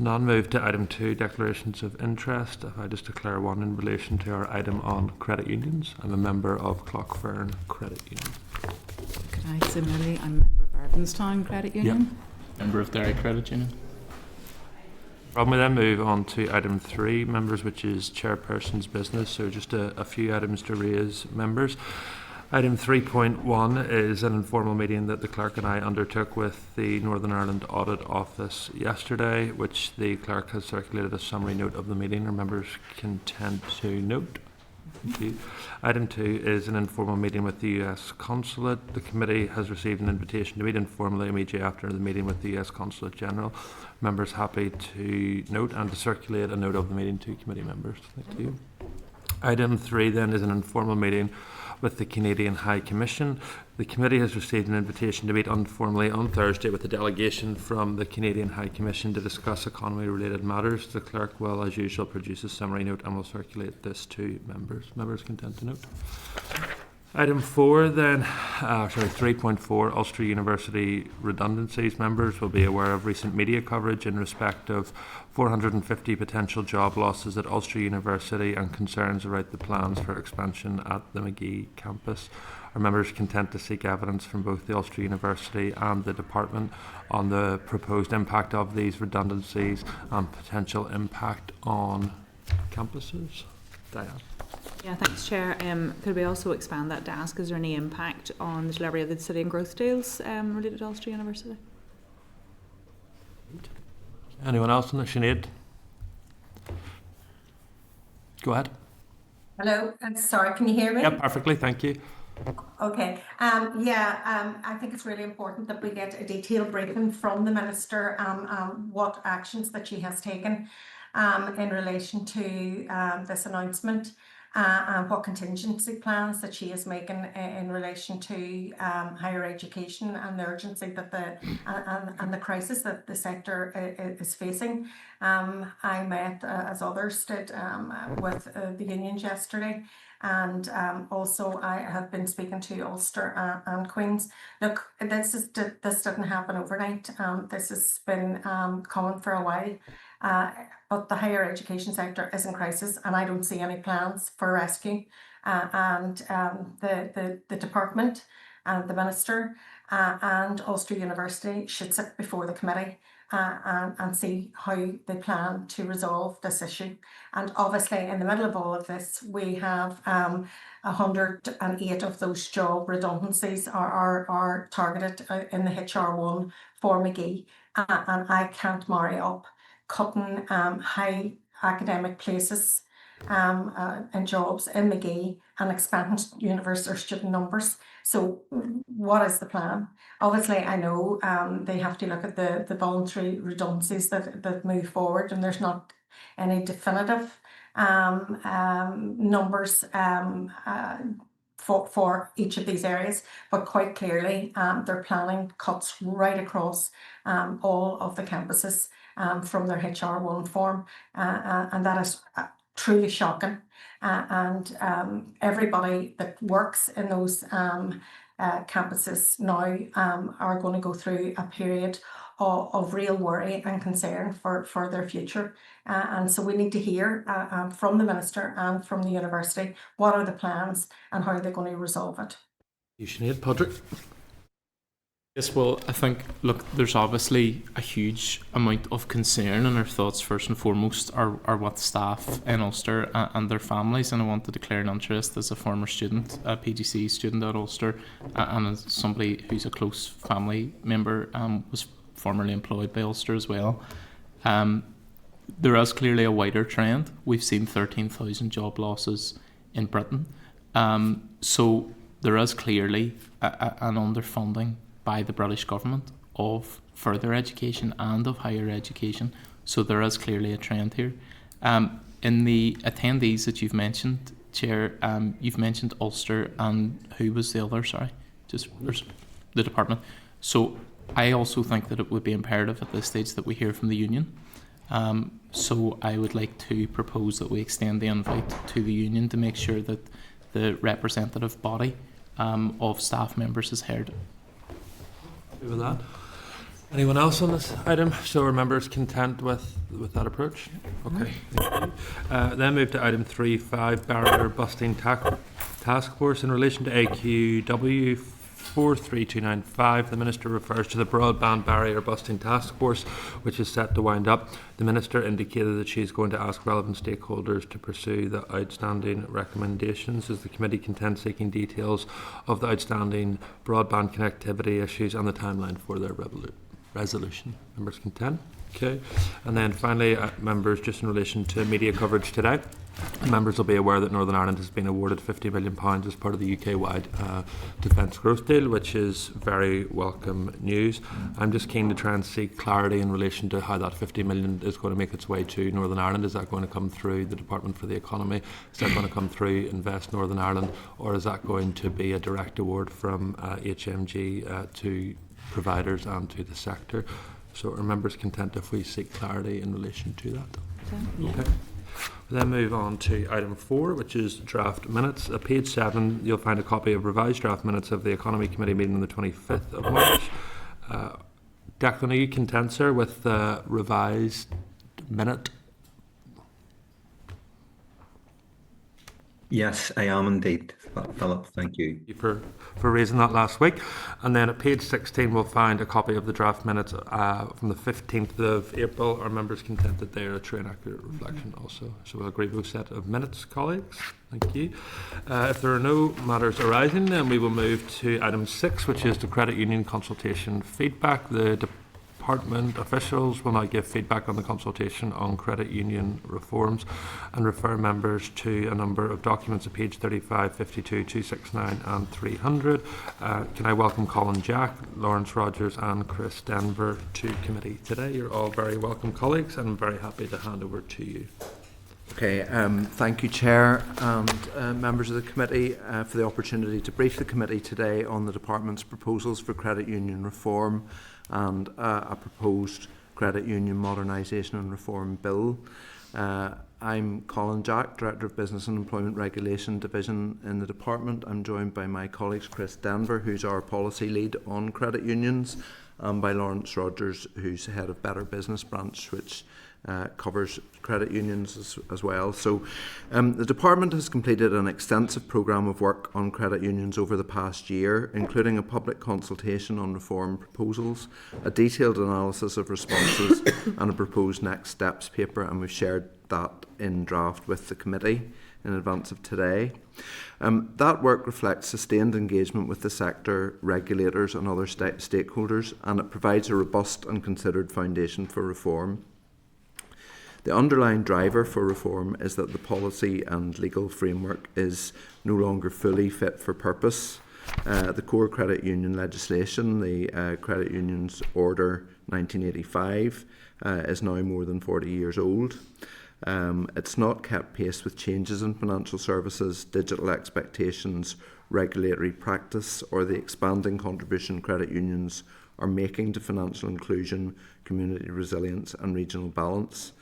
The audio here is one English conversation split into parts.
None. Move to item 2, declarations of interest. If I just declare one in relation to our item on credit unions. I'm a member of Clockfern Credit Union. Could I similarly, I'm a member of Bardenstown Credit Union. Member of Derry Credit Union. We then move on to item 3, members, which is Chairperson's business. So just a few items to raise, members. Item 3.1 is an informal meeting that the clerk and I undertook with the Northern Ireland Audit Office yesterday, which the clerk has circulated a summary note of the meeting. Are members content to note? Thank you. Item 2 is an informal meeting with the US Consulate. The committee has received an invitation to meet informally immediately after the meeting with the US Consulate General. Members happy to note and to circulate a note of the meeting to committee members. Thank you. Item 3 then is an informal meeting with the Canadian High Commission. The committee has received an invitation to meet informally on Thursday with a delegation from the Canadian High Commission to discuss economy-related matters. The clerk will, as usual, produce a summary note and will circulate this to members. Members content to note. Item 4 then, 3.4, Ulster University redundancies. Members will be aware of recent media coverage in respect of 450 potential job losses at Ulster University and concerns about the plans for expansion at the Magee campus. Are members content to seek evidence from both the Ulster University and the Department on the proposed impact of these redundancies and potential impact on campuses? Diane. Yeah, thanks, Chair. Could we also expand that to ask, is there any impact on the delivery of the City and Growth deals related to Ulster University? Anyone else on the Sinead? Go ahead. Hello, sorry, can you hear me? Yeah, perfectly, thank you. Okay, I think it's really important that we get a detailed briefing from the Minister what actions that she has taken in relation to this announcement and what contingency plans that she is making in relation to higher education and the urgency that and the crisis that the sector is facing. I met, as others did, with the unions yesterday. And also I have been speaking to Ulster and Queen's. Look, this didn't happen overnight. This has been common for a while. But the higher education sector is in crisis, and I don't see any plans for rescue. And the department, the minister, and Ulster University should sit before the committee and see how they plan to resolve this issue. And obviously, in the middle of all of this, we have 108 of those job redundancies are targeted in the HR1 for Magee, and I can't marry up cutting high academic places and jobs in Magee and expanding university student numbers. So what is the plan? Obviously, I know they have to look at the voluntary redundancies that move forward, and there's not any definitive numbers for each of these areas, but quite clearly they're planning cuts right across all of the campuses from their HR1 form, and that is truly shocking. And everybody that works in those campuses now are going to go through a period of real worry and concern for their future. And so we need to hear from the Minister and from the University what are the plans and how are they going to resolve it. You should need Patrick. Yes, well, I think, look, there's obviously a huge amount of concern, and our thoughts first and foremost are with staff in Ulster and their families. And I want to declare an interest as a former student, a PGC student at Ulster, and as somebody who's a close family member, was formerly employed by Ulster as well. There is clearly a wider trend. We've seen 13,000 job losses in Britain. So there is clearly an underfunding by the British government of further education and of higher education. So there is clearly a trend here. In the attendees that you've mentioned, Chair, you've mentioned Ulster and who was the other? Sorry, just the department. So I also think that it would be imperative at this stage that we hear from the union. So I would like to propose that we extend the invite to the union to make sure that the representative body of staff members is heard. With that, Anyone else on this item? So are members content with that approach? Okay, thank you. Then move to item 3.5, barrier busting task force. In relation to AQW 43295, the Minister refers to the Broadband Barrier Busting Task Force, which is set to wind up. The Minister indicated that she is going to ask relevant stakeholders to pursue the outstanding recommendations as the committee contends seeking details of the outstanding broadband connectivity issues and the timeline for their resolution. Members content? Okay. And then finally, members, just in relation to media coverage today, members will be aware that Northern Ireland has been awarded £50 million as part of the UK-wide defence growth deal, which is very welcome news. I'm just keen to try and seek clarity in relation to how that £50 million is going to make its way to Northern Ireland. Is that going to come through the Department for the Economy? Is that going to come through Invest Northern Ireland? Or is that going to be a direct award from HMG to providers and to the sector? So are members content if we seek clarity in relation to that? Okay. We'll then move on to item 4, which is draft minutes. At page 7, you'll find a copy of revised draft minutes of the Economy Committee meeting on the 25th of March. Declan, are you content, sir, with the revised minute? Yes, I am indeed, Philip. Thank you. For raising that last week. And then at page 16 we'll find a copy of the draft minutes from the 15th of April. Are members content that they are a true and accurate reflection also? So we'll agree with a set of minutes, colleagues. Thank you. If there are no matters arising, then we will move to item 6, which is the Credit Union Consultation Feedback. The Department officials will now give feedback on the consultation on credit union reforms and refer members to a number of documents at page 35, 52, 269 and 300. Can I welcome Colin Jack, Lawrence Rogers and Chris Denver to committee today. You're all very welcome, colleagues, and I'm very happy to hand over to you. Okay, thank you, Chair and members of the committee for the opportunity to brief the committee today on the Department's proposals for credit union reform and a proposed credit union modernisation and reform bill. I'm Colin Jack, Director of Business and Employment Regulation Division in the Department. I'm joined by my colleagues Chris Denver, who's our policy lead on credit unions, and by Lawrence Rogers, who's the Head of Better Business Branch, which covers credit unions as well. So the Department has completed an extensive programme of work on credit unions over the past year, including a public consultation on reform proposals, a detailed analysis of responses and a proposed next steps paper, and we've shared that in draft with the committee in advance of today. That work reflects sustained engagement with the sector, regulators and other stakeholders, and it provides a robust and considered foundation for reform. The underlying driver for reform is that the policy and legal framework is no longer fully fit for purpose. The core credit union legislation, the Credit Unions Order 1985, is now more than 40 years old. It's not kept pace with changes in financial services, digital expectations, regulatory practice, or the expanding contribution credit unions are making to financial inclusion, community resilience and regional balance.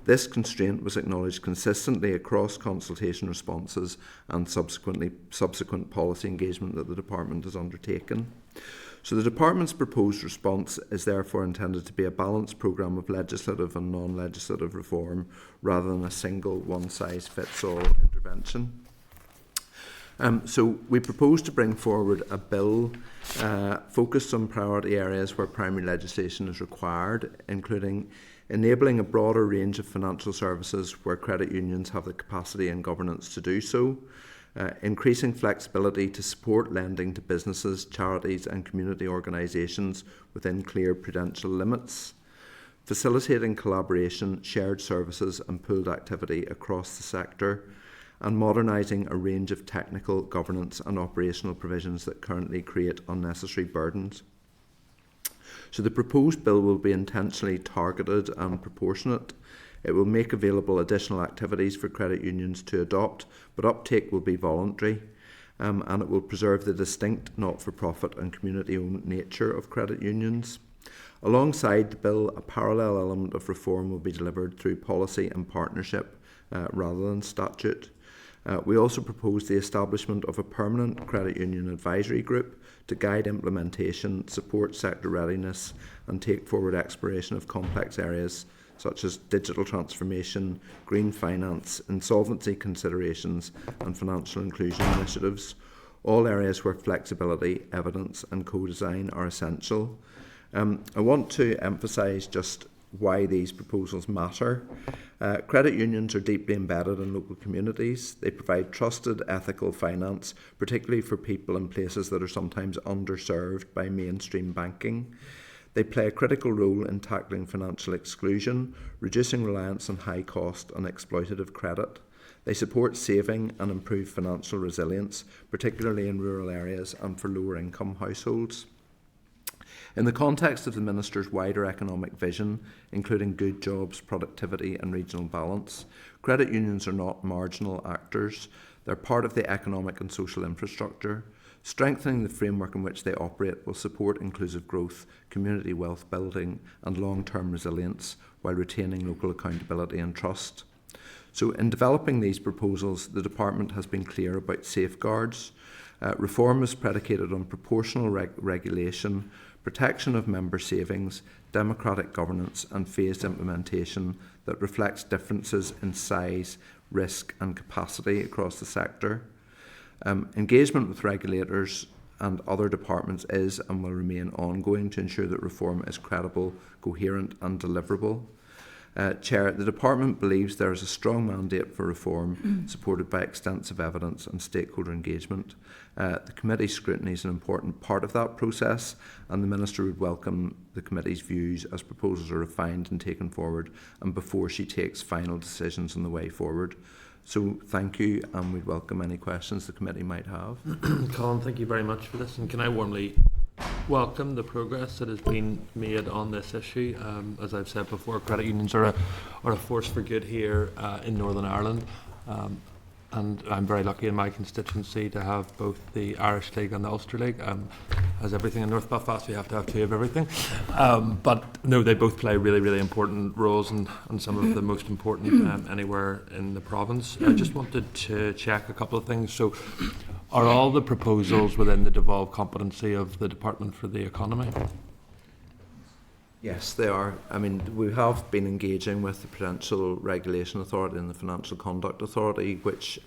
This constraint was acknowledged consistently across consultation responses and subsequent policy engagement that the Department has undertaken. So the Department's proposed response is therefore intended to be a balanced programme of legislative and non-legislative reform rather than a single one-size-fits-all intervention. So we propose to bring forward a bill focused on priority areas where primary legislation is required, including enabling a broader range of financial services where credit unions have the capacity and governance to do so, increasing flexibility to support lending to businesses, charities and community organisations within clear prudential limits, facilitating collaboration, shared services and pooled activity across the sector, and modernising a range of technical, governance and operational provisions that currently create unnecessary burdens. So the proposed bill will be intentionally targeted and proportionate. It will make available additional activities for credit unions to adopt, but uptake will be voluntary, and it will preserve the distinct not-for-profit and community-owned nature of credit unions. Alongside the bill, a parallel element of reform will be delivered through policy and partnership rather than statute. We also propose the establishment of a permanent credit union advisory group to guide implementation, support sector readiness and take forward exploration of complex areas such as digital transformation, green finance, insolvency considerations and financial inclusion initiatives, all areas where flexibility, evidence and co-design are essential. I want to emphasise just why these proposals matter. Credit unions are deeply embedded in local communities. They provide trusted, ethical finance, particularly for people in places that are sometimes underserved by mainstream banking. They play a critical role in tackling financial exclusion, reducing reliance on high cost and exploitative credit. They support saving and improve financial resilience, particularly in rural areas and for lower income households. In the context of the Minister's wider economic vision, including good jobs, productivity and regional balance, credit unions are not marginal actors. They're part of the economic and social infrastructure. Strengthening the framework in which they operate will support inclusive growth, community wealth building and long-term resilience while retaining local accountability and trust. So in developing these proposals, the Department has been clear about safeguards. Reform is predicated on proportional regulation, protection of member savings, democratic governance and phased implementation that reflects differences in size, risk and capacity across the sector. Engagement with regulators and other departments is and will remain ongoing to ensure that reform is credible, coherent and deliverable. Chair, the Department believes there is a strong mandate for reform supported by extensive evidence and stakeholder engagement. The Committee's scrutiny is an important part of that process and the Minister would welcome the Committee's views as proposals are refined and taken forward and before she takes final decisions on the way forward. So thank you and we'd welcome any questions the Committee might have. Colin, thank you very much for this and can I warmly welcome the progress that has been made on this issue. As I've said before, credit unions are a force for good here in Northern Ireland. And I'm very lucky in my constituency to have both the Irish League and the Ulster League. As everything in North Belfast, we have to have two of everything. But no, they both play really, really important roles and some of the most important anywhere in the province. I just wanted to check a couple of things. So are all the proposals within the devolved competency of the Department for the Economy? Yes, they are. I mean, we have been engaging with the Prudential Regulation Authority and the Financial Conduct Authority, which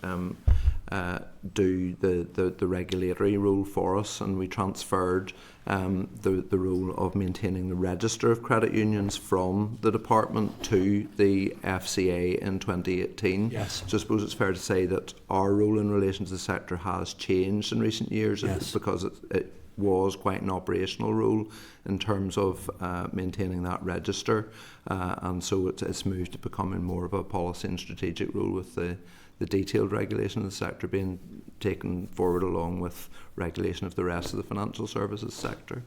do the regulatory role for us, and we transferred the role of maintaining the register of credit unions from the department to the FCA in 2018. Yes. So I suppose it's fair to say that our role in relation to the sector has changed in recent years. Yes. Because it was quite an operational role in terms of maintaining that register, and so it's moved to becoming more of a policy and strategic role with the detailed regulation of the sector being taken forward along with regulation of the rest of the financial services sector.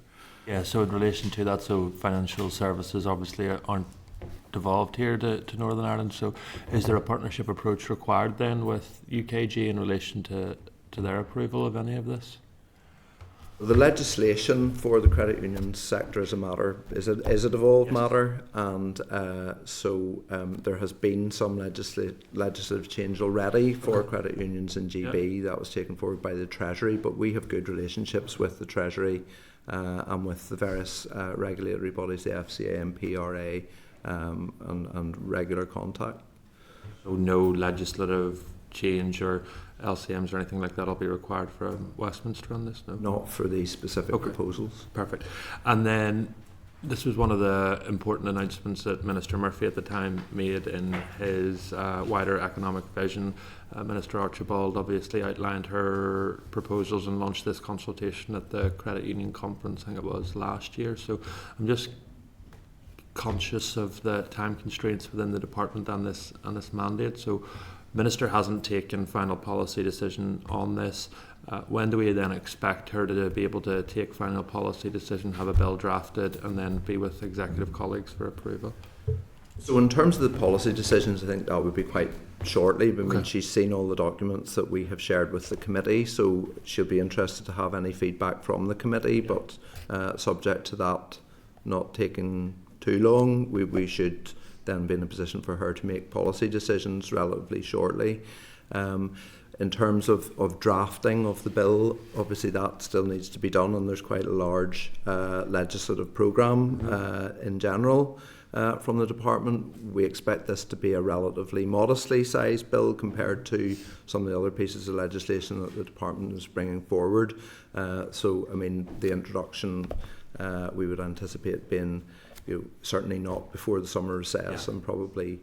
Yeah, so in relation to that, so financial services obviously aren't devolved here to Northern Ireland, so is there a partnership approach required then with UKG in relation to their approval of any of this? The legislation for the credit union sector is a devolved matter, and so there has been some legislative change already for credit unions in GB. That was taken forward by the Treasury, but we have good relationships with the Treasury and with the various regulatory bodies, the FCA and PRA, and regular contact. So no legislative change or LCMs or anything like that will be required for Westminster on this? No? Not for these specific proposals. Perfect. And then this was one of the important announcements that Minister Murphy at the time made in his wider economic vision. Minister Archibald obviously outlined her proposals and launched this consultation at the Credit Union Conference, I think it was last year. So I'm just conscious of the time constraints within the department and this mandate. So Minister hasn't taken final policy decision on this. When do we then expect her to be able to take final policy decision, have a bill drafted, and then be with executive colleagues for approval? So in terms of the policy decisions, I think that would be quite shortly. I mean, she's seen all the documents that we have shared with the committee, so she'll be interested to have any feedback from the committee, but subject to that not taking too long, we should then be in a position for her to make policy decisions relatively shortly. In terms of drafting of the bill, obviously that still needs to be done, and there's quite a large legislative programme in general from the department. We expect this to be a relatively modestly sized bill compared to some of the other pieces of legislation that the department is bringing forward. So, I mean, the introduction we would anticipate being, certainly not before the summer recess, and probably,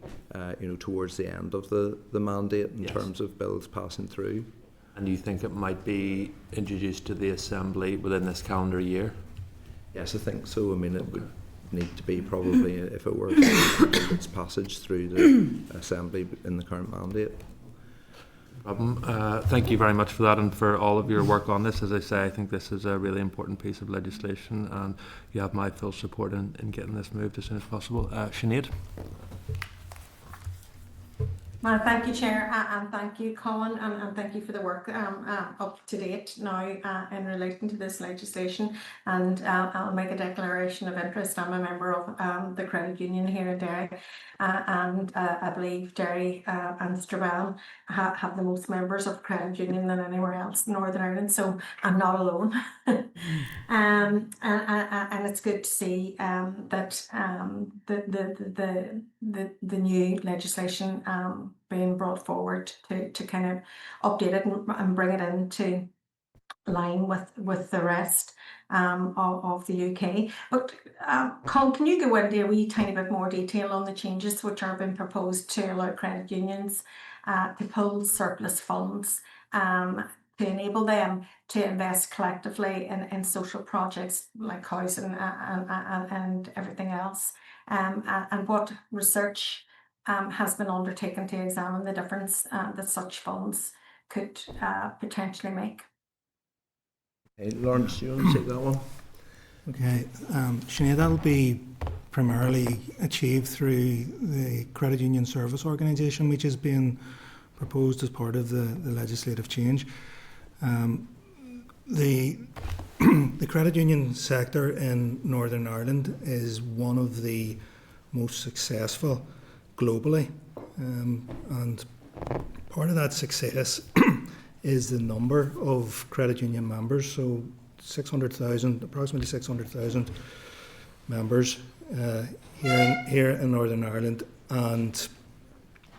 towards the end of the mandate in terms of bills passing through. And you think it might be introduced to the Assembly within this calendar year? Yes, I think so. I mean, it would need to be probably, if it were its passage through the Assembly in the current mandate. Thank you very much for that and for all of your work on this. As I say, I think this is a really important piece of legislation, and you have my full support in getting this moved as soon as possible. Sinead? Well, thank you, Chair, and thank you, Colin, and thank you for the work up to date now in relation to this legislation. And I'll make a declaration of interest. I'm a member of the credit union here in Derry, and I believe Derry and Strabane have the most members of credit union than anywhere else in Northern Ireland, so I'm not alone. And it's good to see that the new legislation being brought forward to kind of update it and bring it into line with the rest of the UK. But Colin, can you go into a wee tiny bit more detail on the changes which are being proposed to allow credit unions to pull surplus funds to enable them to invest collectively in social projects like housing and everything else, and what research has been undertaken to examine the difference that such funds could potentially make? Hey, Lawrence, do you want to take that one? Okay, Sinead, that'll be primarily achieved through the Credit Union Service Organisation, which is being proposed as part of the legislative change. The credit union sector in Northern Ireland is one of the most successful globally, and part of that success is the number of credit union members. So 600,000, approximately 600,000 members here in Northern Ireland, and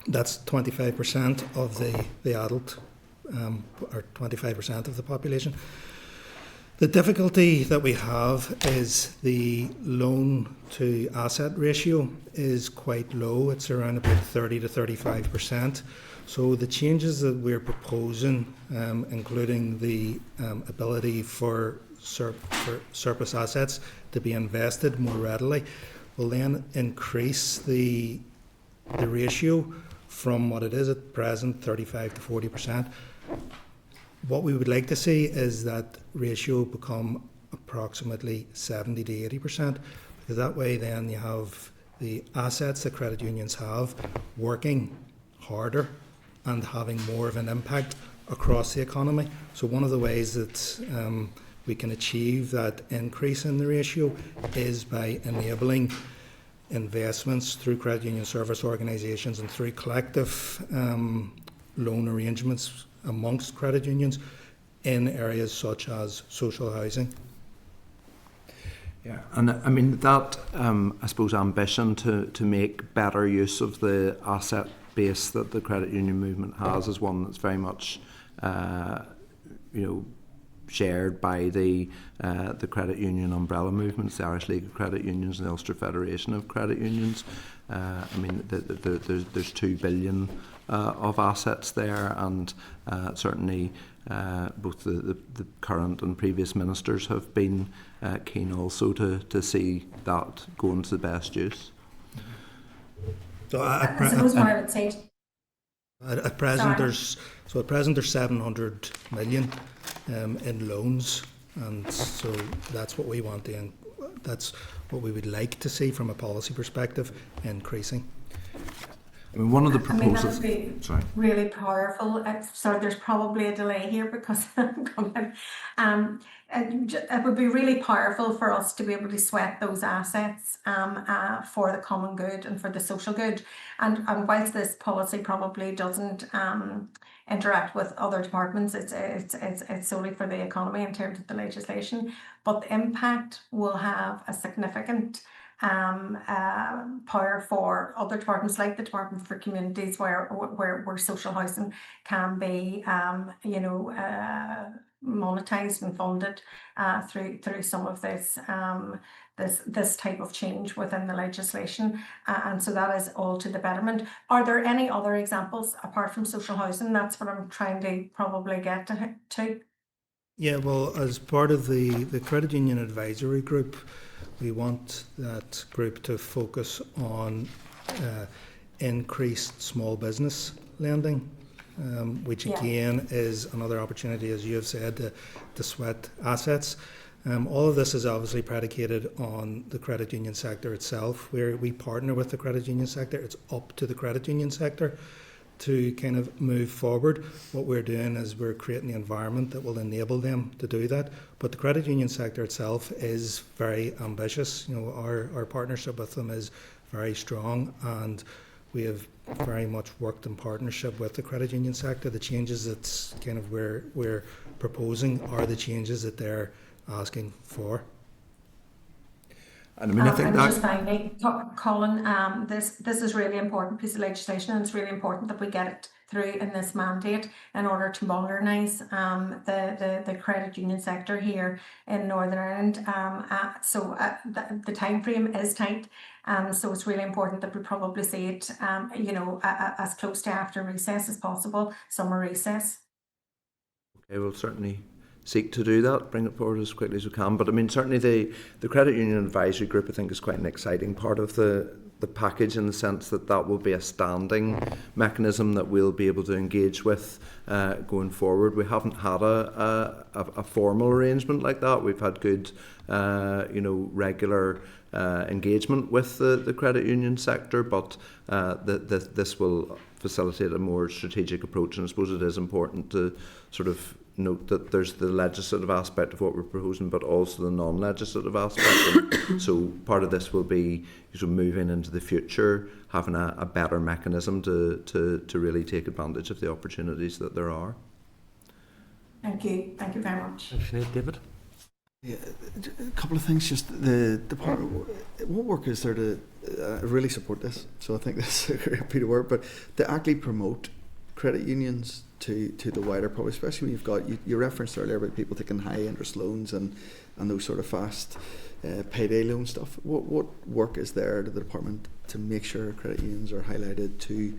that's 25% of the adult, or 25% of the population. The difficulty that we have is the loan to asset ratio is quite low. It's around about 30 to 35%. So the changes that we're proposing, including the ability for surplus assets to be invested more readily, will then increase the ratio from what it is at present, 35 to 40%. What we would like to see is that ratio become approximately 70 to 80%, because that way then you have the assets that credit unions have working harder and having more of an impact across the economy. So one of the ways that we can achieve that increase in the ratio is by enabling investments through credit union service organisations and through collective loan arrangements amongst credit unions in areas such as social housing. Yeah, and I mean that I suppose ambition to make better use of the asset base that the credit union movement has is one that's very much shared by the credit union umbrella movements, the Irish League of Credit Unions and the Ulster Federation of Credit Unions. I mean, there's 2 billion of assets there, and certainly both the current and previous ministers have been keen also to see that go into the best use. So I suppose what I would say at present there's 700 million in loans, and so that's what we want to, and that's what we would like to see from a policy perspective increasing. I mean, one of the I mean, that proposals. would be Sorry. really powerful. Sorry, there's probably a delay here because I'm coming. It would be really powerful for us to be able to sweat those assets for the common good and for the social good. And whilst this policy probably doesn't interact with other departments, it's solely for the economy in terms of the legislation, but the impact will have a significant power for other departments like the Department for Communities, where social housing can be monetized and funded through some of this type of change within the legislation, and so that is all to the betterment. Are there any other examples apart from social housing? That's what I'm trying to probably get to. Yeah, well, as part of the Credit Union Advisory Group, we want that group to focus on increased small business lending, which again is another opportunity, as you have said, to sweat assets. All of this is obviously predicated on the credit union sector itself, where we partner with the credit union sector. It's up to the credit union sector to kind of move forward. What we're doing is we're creating the environment that will enable them to do that. But the credit union sector itself is very ambitious. You know, our partnership with them is very strong, and we have very much worked in partnership with the credit union sector. The changes that's kind of we're proposing are the changes that they're asking for. And I mean, I think just finally, Colin, this is really important piece of legislation, and it's really important that we get it through in this mandate in order to modernise the credit union sector here in Northern Ireland. So the time frame is tight, so it's really important that we probably see it, as close to after recess as possible, summer recess. Okay, we'll certainly seek to do that, bring it forward as quickly as we can. But I mean, certainly the Credit Union Advisory Group, I think, is quite an exciting part of the package, in the sense that will be a standing mechanism that we'll be able to engage with going forward. We haven't had a formal arrangement like that. We've had good, regular engagement with the credit union sector, but this will facilitate a more strategic approach. And I suppose it is important to sort of note that there's the legislative aspect of what we're proposing, but also the non-legislative aspect. And so part of this will be moving into the future, having a better mechanism to really take advantage of the opportunities that there are. Thank you very much. Thanks, David. Yeah, a couple of things. Just the department, what work is there to really support this? So I think this is a great piece of work, but to actually promote credit unions to the wider public, especially when you've got, you referenced earlier about people taking high interest loans and those sort of fast payday loan stuff. What work is there to the department to make sure credit unions are highlighted to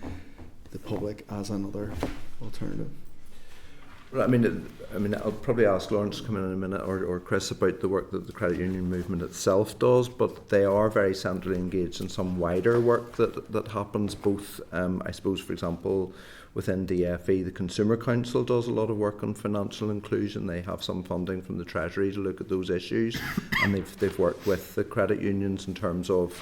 the public as another alternative? Well, I mean, I'll probably ask Lawrence to come in a minute, or Chris, about the work that the credit union movement itself does, but they are very centrally engaged in some wider work that happens both, I suppose, for example, within DFE, the Consumer Council does a lot of work on financial inclusion. They have some funding from the Treasury to look at those issues, and they've worked with the credit unions in terms of,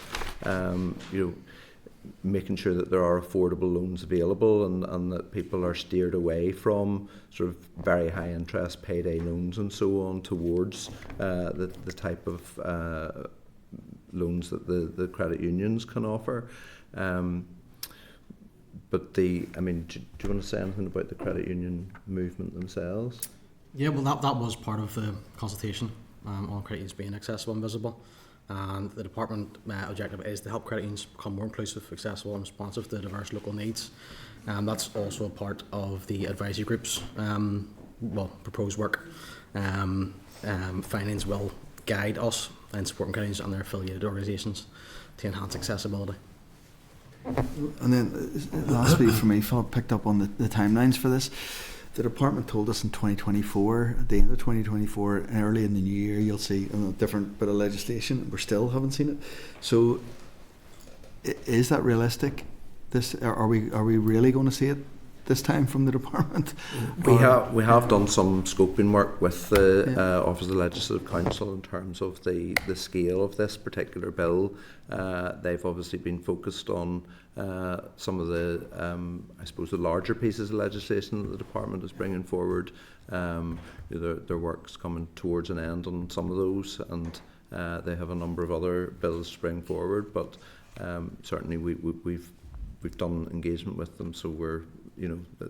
making sure that there are affordable loans available, and that people are steered away from sort of very high interest payday loans and so on towards the type of loans that the credit unions can offer. But do you want to say anything about the credit union movement themselves? Yeah, well, that was part of the consultation on credit unions being accessible and visible. And the department objective is to help credit unions become more inclusive, accessible and responsive to diverse local needs. That's also a part of the advisory group's proposed work. Findings will guide us in supporting credit unions and their affiliated organisations to enhance accessibility. And then lastly for me, Philip picked up on the timelines for this. The department told us in 2024, at the end of 2024, and early in the new year, you'll see a different bit of legislation. We still haven't seen it. So, is that realistic? Are we really going to see it this time from the department? We have done some scoping work with the Office of the Legislative Council in terms of the scale of this particular bill. They've obviously been focused on some of the, I suppose, the larger pieces of legislation that the department is bringing forward. Their work's coming towards an end on some of those, and they have a number of other bills to bring forward. But certainly we've done engagement with them, so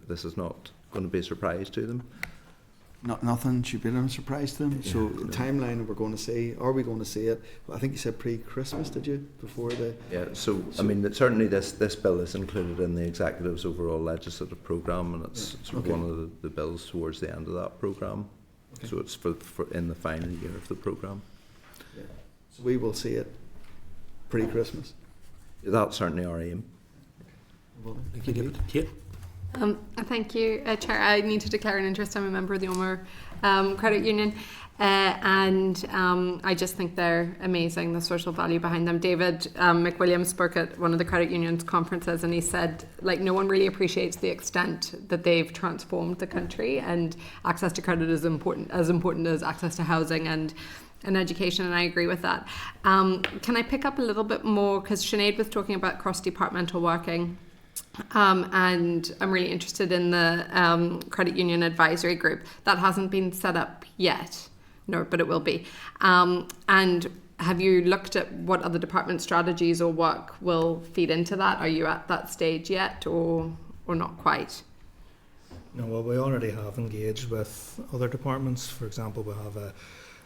this is not going to be a surprise to them. Nothing should be a surprise to them. So the timeline we're going to see, are we going to see it? I think you said pre-Christmas, did you? Before the... Yeah, so I mean, certainly this bill is included in the Executive's overall legislative programme, and it's sort of one of the bills towards the end of that programme. Okay. So it's for in the final year of the programme. Yeah. So we will see it pre-Christmas. That's certainly our aim. Thank you. Kate? Thank you, Chair. I need to declare an interest. I'm a member of the Ulmer Credit Union, and I just think they're amazing, the social value behind them. David McWilliams spoke at one of the credit unions conferences, and he said, no one really appreciates the extent that they've transformed the country, and access to credit is important as access to housing and education, and I agree with that. Can I pick up a little bit more, because Sinead was talking about cross-departmental working, and I'm really interested in the Credit Union Advisory Group. That hasn't been set up yet, but it will be. And have you looked at what other department strategies or work will feed into that? Are you at that stage yet, or not quite? No, well, we already have engaged with other departments. For example, we have a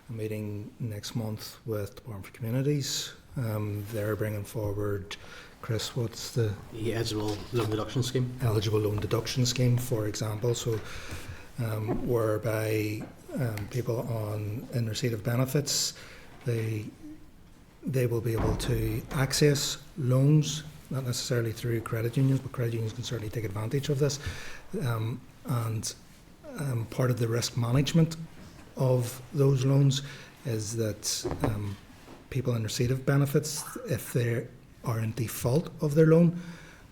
meeting next month with Department for Communities. They're bringing forward, Chris, what's the eligible loan deduction scheme? Eligible loan deduction scheme, for example. So, whereby people in receipt of benefits, they will be able to access loans, not necessarily through credit unions, but credit unions can certainly take advantage of this. And part of the risk management of those loans is that people in receipt of benefits, if they are in default of their loan,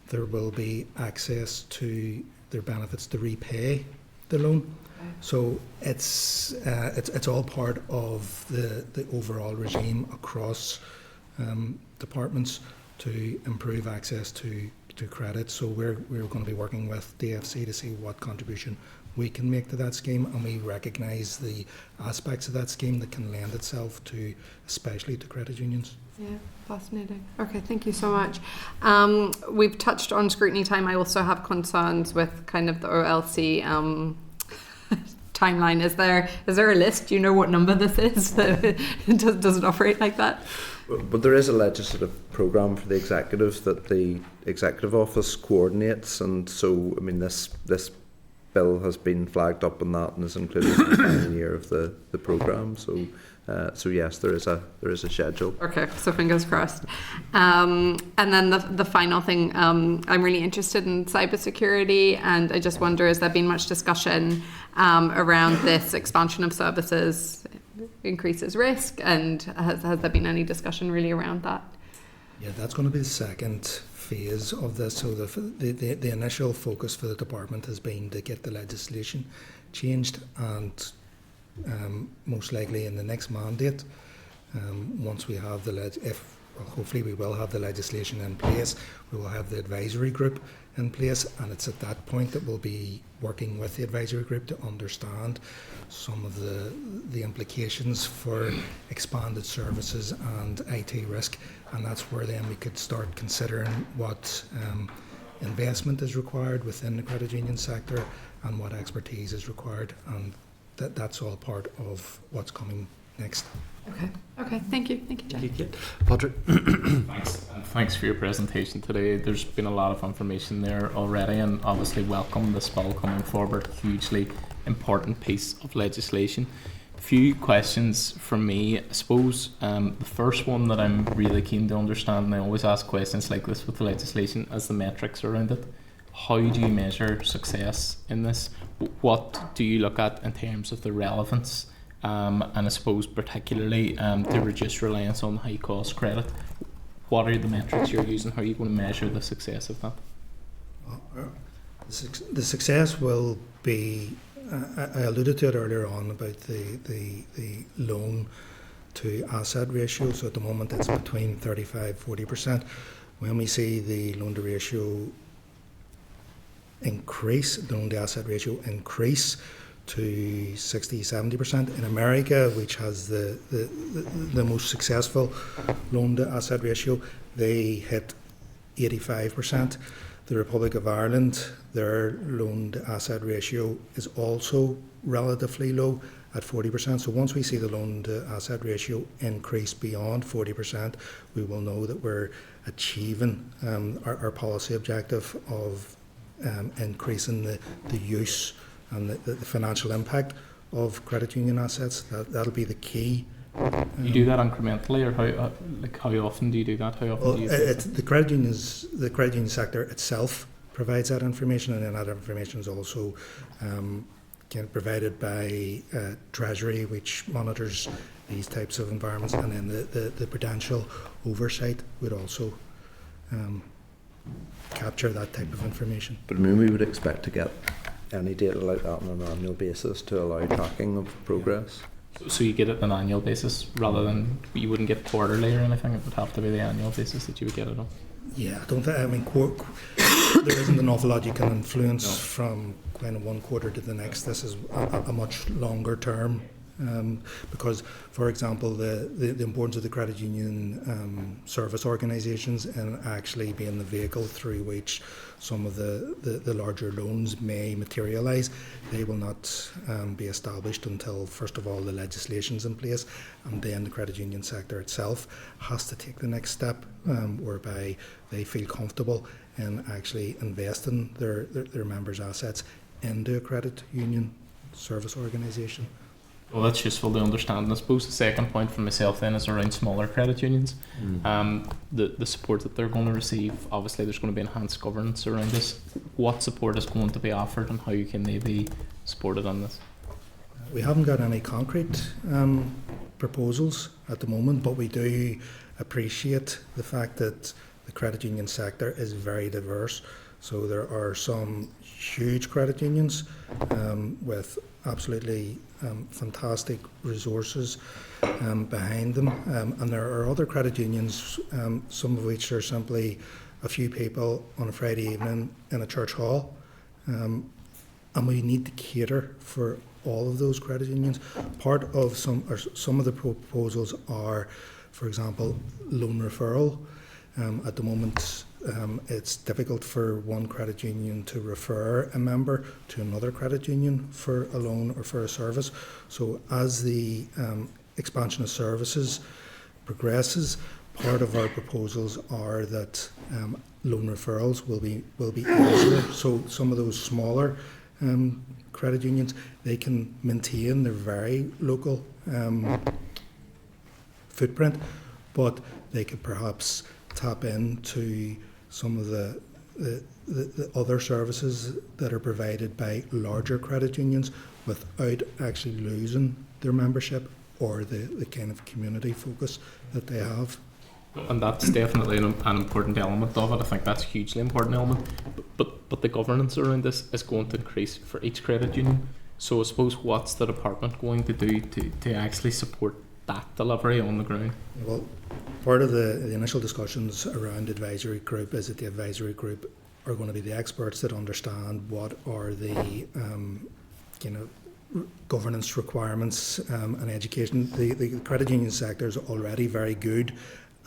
there will be access to their benefits to repay the loan. Okay. So it's all part of the overall regime across departments to improve access to credit. So we're going to be working with DFC to see what contribution we can make to that scheme, and we recognise the aspects of that scheme that can lend itself to, especially to credit unions. Yeah, fascinating. Okay, thank you so much. We've touched on scrutiny time. I also have concerns with kind of the OLC timeline. Is there a list? Do you know what number this is? Does it operate like that? But there is a legislative programme for the executive that the executive office coordinates, and so I mean this bill has been flagged up on that and is included in the final year of the programme. So yes, there is a schedule. Okay, so fingers crossed. And then the final thing, I'm really interested in cybersecurity, and I just wonder, has there been much discussion around this expansion of services increases risk, and has there been any discussion really around that? Yeah, that's going to be the second phase of this. So the initial focus for the department has been to get the legislation changed, and most likely in the next mandate, once we have hopefully we will have the legislation in place, we will have the advisory group in place, and it's at that point that we'll be working with the advisory group to understand some of the implications for expanded services and IT risk, and that's where then we could start considering what investment is required within the credit union sector and what expertise is required, and that's all part of what's coming next. Okay. Thank you, Jack. Patrick. Thanks for your presentation today. There's been a lot of information there already, and obviously welcome this bill coming forward. Hugely important piece of legislation. A few questions from me. I suppose the first one that I'm really keen to understand, and I always ask questions like this with the legislation, as the metrics around it. How do you measure success in this? What do you look at in terms of the relevance? And I suppose particularly to reduce reliance on high cost credit. What are the metrics you're using? How are you going to measure the success of that? The success will be, I alluded to it earlier on about the loan to asset ratio. So at the moment it's between 35-40%. When we see the loan to ratio increase, the loan to asset ratio increase to 60-70%. In America, which has the most successful loan to asset ratio, they hit 85%. The Republic of Ireland, their loan to asset ratio is also relatively low at 40%. So once we see the loan to asset ratio increase beyond 40%, we will know that we're achieving our policy objective of increasing the use and the financial impact of credit union assets. That'll be the key. You do that incrementally, or how often do you do that? How often do you the credit union sector itself provides that information, and then that information is also provided by Treasury, which monitors these types of environments, and then the prudential oversight would also capture that type of information. But I mean, we would expect to get any data like that on an annual basis to allow tracking of progress. So you get it on an annual basis rather than, you wouldn't get quarterly or anything? It would have to be the annual basis that you would get it on? Yeah, there isn't an awful lot you can influence from kind of one quarter to the next. This is a much longer term, because, for example, the importance of the credit union service organisations and actually being the vehicle through which some of the larger loans may materialise, they will not be established until, first of all, the legislation's in place, and then the credit union sector itself has to take the next step, whereby they feel comfortable in actually investing their members' assets into a credit union service organisation. Well, that's useful to understand. And I suppose the second point for myself then is around smaller credit unions. The support that they're going to receive, obviously there's going to be enhanced governance around this. What support is going to be offered and how can they be supported on this? We haven't got any concrete proposals at the moment, but we do appreciate the fact that the credit union sector is very diverse. So there are some huge credit unions with absolutely fantastic resources behind them, and there are other credit unions, some of which are simply a few people on a Friday evening in a church hall, and we need to cater for all of those credit unions. Part of some of the proposals are, for example, loan referral. At the moment, it's difficult for one credit union to refer a member to another credit union for a loan or for a service. So as the expansion of services progresses, part of our proposals are that loan referrals will be easier. So some of those smaller credit unions, they can maintain their very local footprint, but they could perhaps tap into some of the other services that are provided by larger credit unions without actually losing their membership or the kind of community focus that they have. And that's definitely an important element of it. I think that's a hugely important element. But the governance around this is going to increase for each credit union. So I suppose what's the department going to do to actually support that delivery on the ground? Well, part of the initial discussions around advisory group is that the advisory group are going to be the experts that understand what are the governance requirements and education. The credit union sector is already very good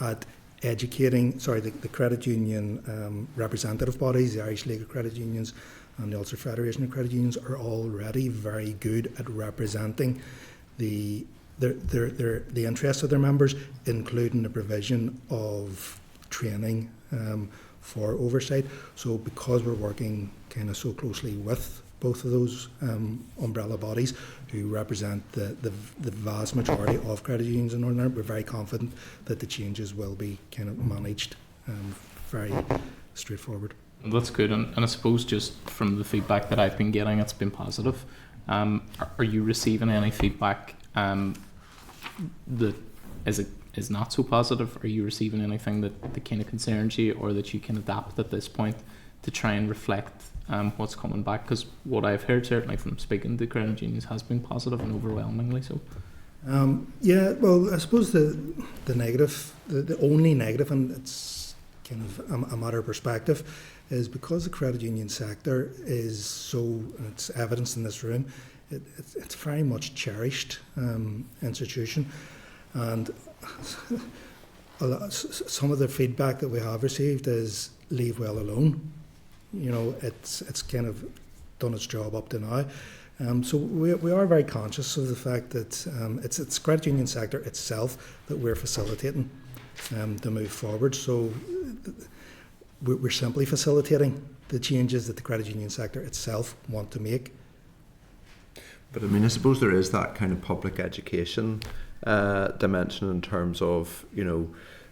at educating, the credit union representative bodies, the Irish League of Credit Unions and the Ulster Federation of Credit Unions are already very good at representing the interests of their members, including the provision of training for oversight. So because we're working kind of so closely with both of those umbrella bodies who represent the vast majority of credit unions in Northern Ireland, we're very confident that the changes will be kind of managed very straightforward. That's good, and I suppose just from the feedback that I've been getting, it's been positive. Are you receiving any feedback that is not so positive? Are you receiving anything that kind of concerns you or that you can adapt at this point to try and reflect what's coming back, because what I've heard certainly from speaking to credit unions has been positive and overwhelmingly so. Yeah, well, I suppose the negative, the only negative, and it's kind of a matter of perspective, is because the credit union sector is so, and it's evidenced in this room, it's very much cherished institution, and some of the feedback that we have received is leave well alone. You know, it's kind of done its job up to now. So we are very conscious of the fact that it's credit union sector itself that we're facilitating to move forward. So we're simply facilitating the changes that the credit union sector itself want to make. But I mean, I suppose there is that kind of public education dimension in terms of, you know,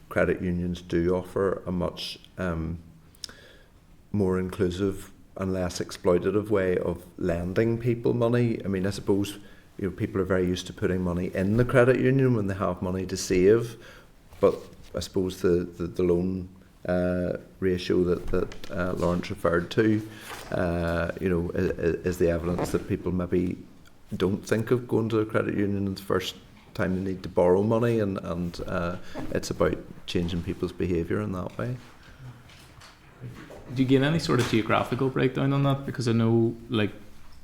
credit unions do offer a much more inclusive and less exploitative way of lending people money. I mean, I suppose, you know, people are very used to putting money in the credit union when they have money to save, but I suppose the loan ratio that Lawrence referred to, you know, is the evidence that people maybe don't think of going to a credit union the first time they need to borrow money, and it's about changing people's behaviour in that way. Do you get any sort of geographical breakdown on that? Because I know, like,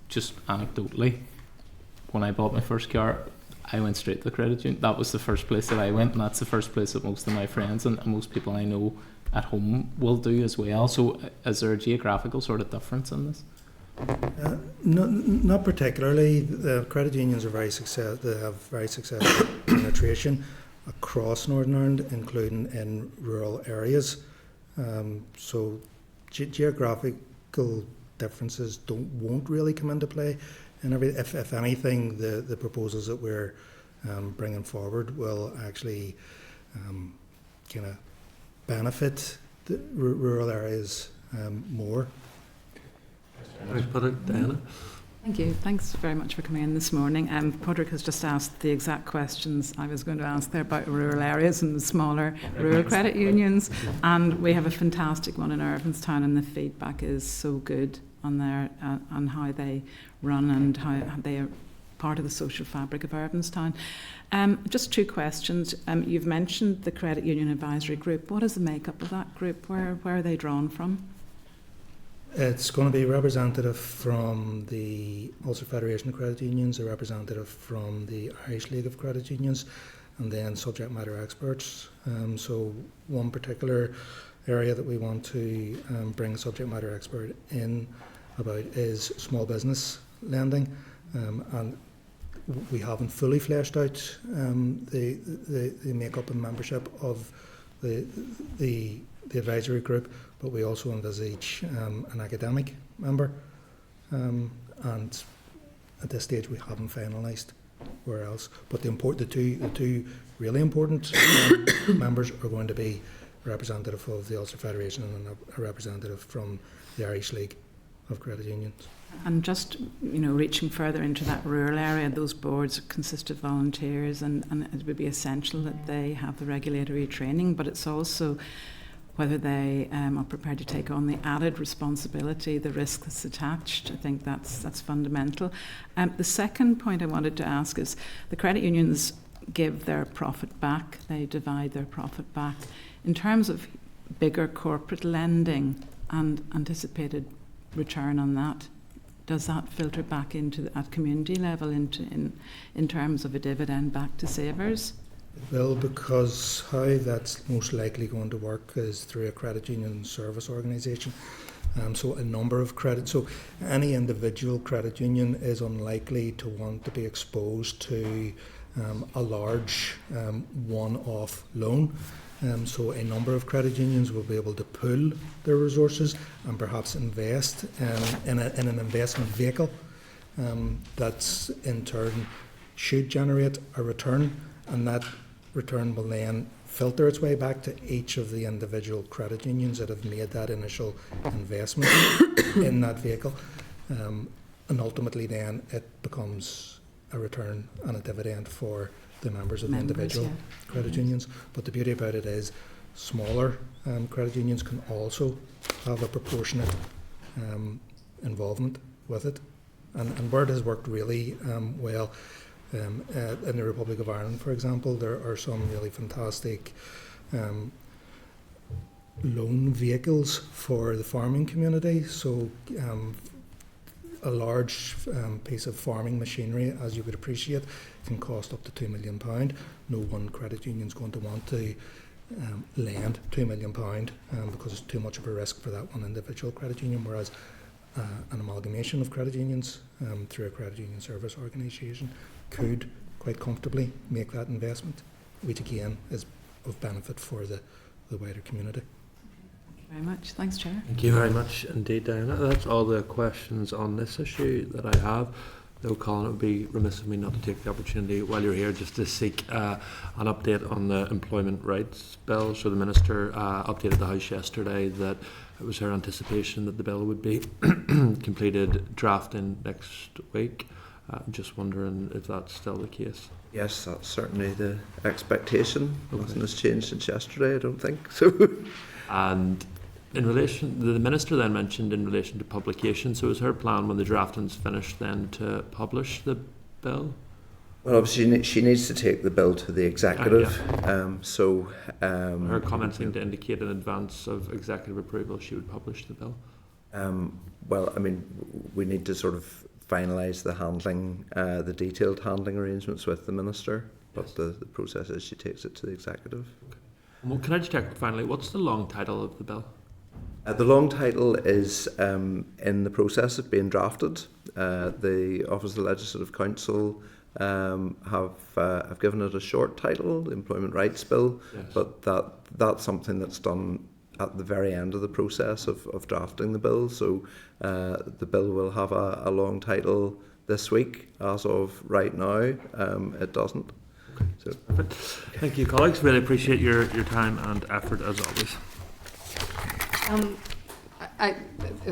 just anecdotally, when I bought my first car, I went straight to the credit union. That was the first place that I went, and that's the first place that most of my friends and most people I know at home will do as well. So is there a geographical sort of difference in this? Not particularly. The credit unions are very successful. They have very successful penetration across Northern Ireland, including in rural areas. So geographical differences won't really come into play. And if anything, the proposals that we're bringing forward will actually kind of benefit the rural areas more. Thanks, Patrick. Diana? Thank you. Thanks very much for coming in this morning. Padraig has just asked the exact questions I was going to ask there about rural areas and the smaller rural credit unions. And we have a fantastic one in Irvinstown, and the feedback is so good on their on how they run and how they are part of the social fabric of Irvinstown. Just two questions. You've mentioned the Credit Union Advisory Group. What is the makeup of that group? Where are they drawn from? It's going to be a representative from the Ulster Federation of Credit Unions, a representative from the Irish League of Credit Unions, and then subject matter experts. So one particular area that we want to bring a subject matter expert in about is small business lending, and we haven't fully fleshed out the makeup and membership of the advisory group, but we also envisage an academic member, and at this stage we haven't finalised where else. But the two really important members are going to be a representative of the Ulster Federation and a representative from the Irish League of Credit Unions. And just, you know, reaching further into that rural area, those boards consist of volunteers, and it would be essential that they have the regulatory training, but it's also whether they are prepared to take on the added responsibility, the risk that's attached. I think that's fundamental. The second point I wanted to ask is the credit unions give their profit back, they divide their profit back. In terms of bigger corporate lending and anticipated return on that, does that filter back into at community level in terms of a dividend back to savers? It will, because how that's most likely going to work is through a credit union service organisation. So a number of credit. So any individual credit union is unlikely to want to be exposed to a large one-off loan. So a number of credit unions will be able to pool their resources and perhaps invest in an investment vehicle that's in turn should generate a return, and that return will then filter its way back to each of the individual credit unions that have made that initial investment in that vehicle, and ultimately then it becomes a return and a dividend for the members of the individual credit unions. But the beauty about it is smaller credit unions can also have a proportionate involvement with it. And where it has worked really well, in the Republic of Ireland, for example, there are some really fantastic loan vehicles for the farming community. So a large piece of farming machinery, as you would appreciate, can cost up to £2 million. No one credit union is going to want to lend £2 million because it's too much of a risk for that one individual credit union, whereas an amalgamation of credit unions through a credit union service organisation could quite comfortably make that investment, which again is of benefit for the wider community. Thank you very much. Thanks, Chair. Thank you very much indeed, Diana. That's all the questions on this issue that I have. Though, Colin, it would be remiss of me not to take the opportunity while you're here just to seek an update on the employment rights bill. So the Minister updated the House yesterday that it was her anticipation that the bill would be completed drafting next week. I'm just wondering if that's still the case. Yes, that's certainly the expectation. Okay. Nothing has changed since yesterday, I don't think. So. And in relation, the Minister then mentioned in relation to publication, so is her plan when the drafting's finished then to publish the bill? Well, obviously she needs to take the bill to the executive. Her comments seem to indicate in advance of executive approval she would publish the bill. Well, I mean, we need to sort of finalise the handling, the detailed handling arrangements with the Minister, but yes. The process is she takes it to the executive. Okay. Well, can I just check finally, what's the long title of the bill? The long title is in the process of being drafted. The Office of the Legislative Council have given it a short title, the Employment Rights Bill, yes. But that's something that's done at the very end of the process of drafting the bill. So the bill will have a long title this week. As of right now, it doesn't. Okay. So. Perfect. Thank you, colleagues. Really appreciate your time and effort as always.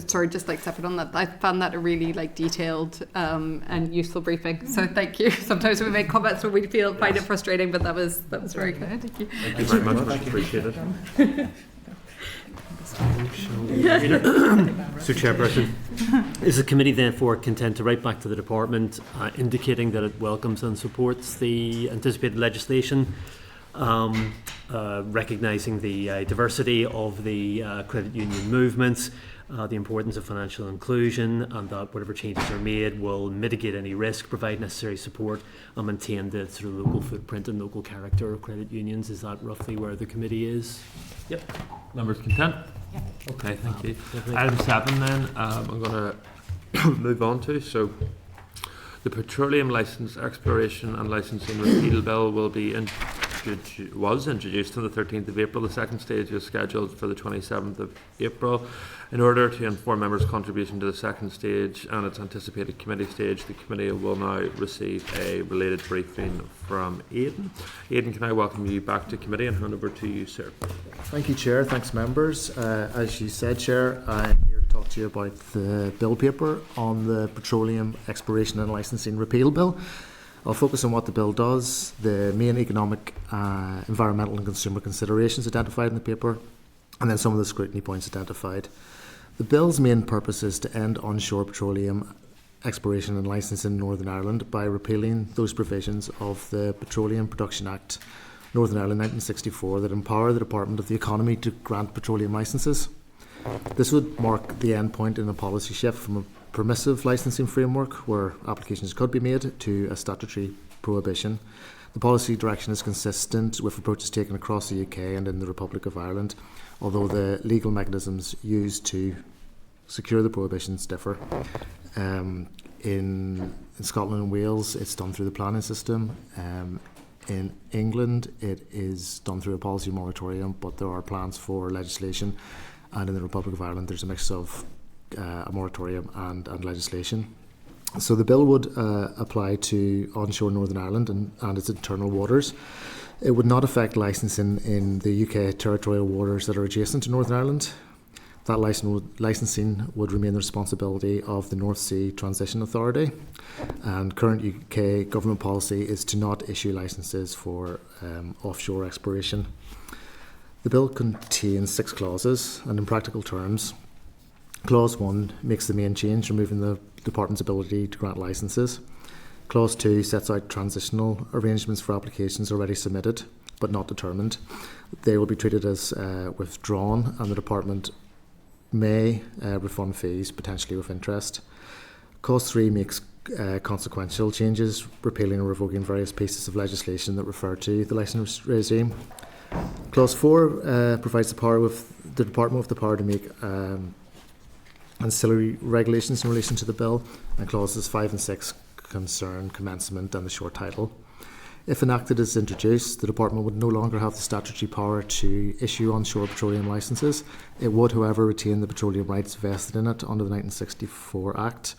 Sorry, just like separate on that, I found that a really detailed and useful briefing. So thank you. Sometimes we make comments when we find it frustrating, but that was very good. Thank you. Thank you very much. Much appreciated. So, Chairperson, is the committee therefore content to write back to the Department indicating that it welcomes and supports the anticipated legislation, recognising the diversity of the credit union movements, the importance of financial inclusion, and that whatever changes are made will mitigate any risk, provide necessary support, and maintain the sort of local footprint and local character of credit unions? Is that roughly where the committee is? Yep. Members content? Yep. Okay, thank you. Item 7 then, I'm going to move on to. So, the Petroleum Licence Exploration and Licensing Repeal Bill was introduced on the 13th of April. The second stage is scheduled for the 27th of April. In order to inform members' contribution to the second stage and its anticipated committee stage, the committee will now receive a related briefing from Aidan. Aidan, can I welcome you back to committee and hand over to you, sir? Thank you, Chair. Thanks, members. As you said, Chair, I'm here to talk to you about the bill paper on the Petroleum Exploration and Licensing Repeal Bill. I'll focus on what the bill does, the main economic, environmental and consumer considerations identified in the paper, and then some of the scrutiny points identified. The bill's main purpose is to end onshore petroleum exploration and licensing in Northern Ireland by repealing those provisions of the Petroleum Production Act, Northern Ireland 1964, that empower the Department of the Economy to grant petroleum licences. This would mark the end point in a policy shift from a permissive licensing framework where applications could be made to a statutory prohibition. The policy direction is consistent with approaches taken across the UK and in the Republic of Ireland, although the legal mechanisms used to secure the prohibitions differ. In Scotland and Wales, it's done through the planning system. In England, it is done through a policy moratorium, but there are plans for legislation. And in the Republic of Ireland, there's a mix of a moratorium and legislation. So the bill would apply to onshore Northern Ireland and its internal waters. It would not affect licensing in the UK territorial waters that are adjacent to Northern Ireland. That licensing would remain the responsibility of the North Sea Transition Authority, and current UK government policy is to not issue licences for offshore exploration. The bill contains 6 clauses, and in practical terms, Clause 1 makes the main change, removing the Department's ability to grant licences. Clause 2 sets out transitional arrangements for applications already submitted but not determined. They will be treated as withdrawn, and the Department may refund fees, potentially with interest. Clause 3 makes consequential changes, repealing or revoking various pieces of legislation that refer to the licence regime. Clause 4 provides the power with the Department with the power to make ancillary regulations in relation to the bill, and clauses 5 and 6 concern commencement and the short title. If enacted as introduced, the Department would no longer have the statutory power to issue onshore petroleum licences. It would, however, retain the petroleum rights vested in it under the 1964 Act.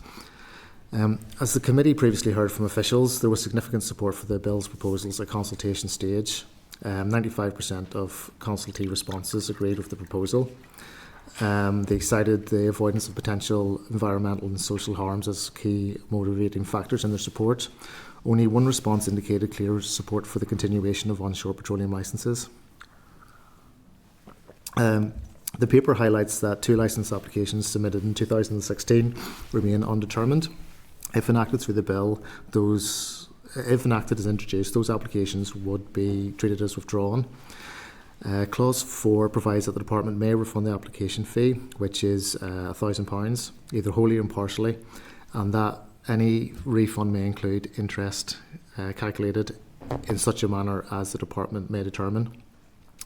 As the committee previously heard from officials, there was significant support for the bill's proposals at consultation stage. 95% of consultee responses agreed with the proposal. They cited the avoidance of potential environmental and social harms as key motivating factors in their support. Only one response indicated clear support for the continuation of onshore petroleum licences. The paper highlights that 2 licence applications submitted in 2016 remain undetermined. If enacted through the bill, if enacted as introduced, those applications would be treated as withdrawn. Clause 4 provides that the Department may refund the application fee, which is £1,000, either wholly or partially, and that any refund may include interest calculated in such a manner as the Department may determine.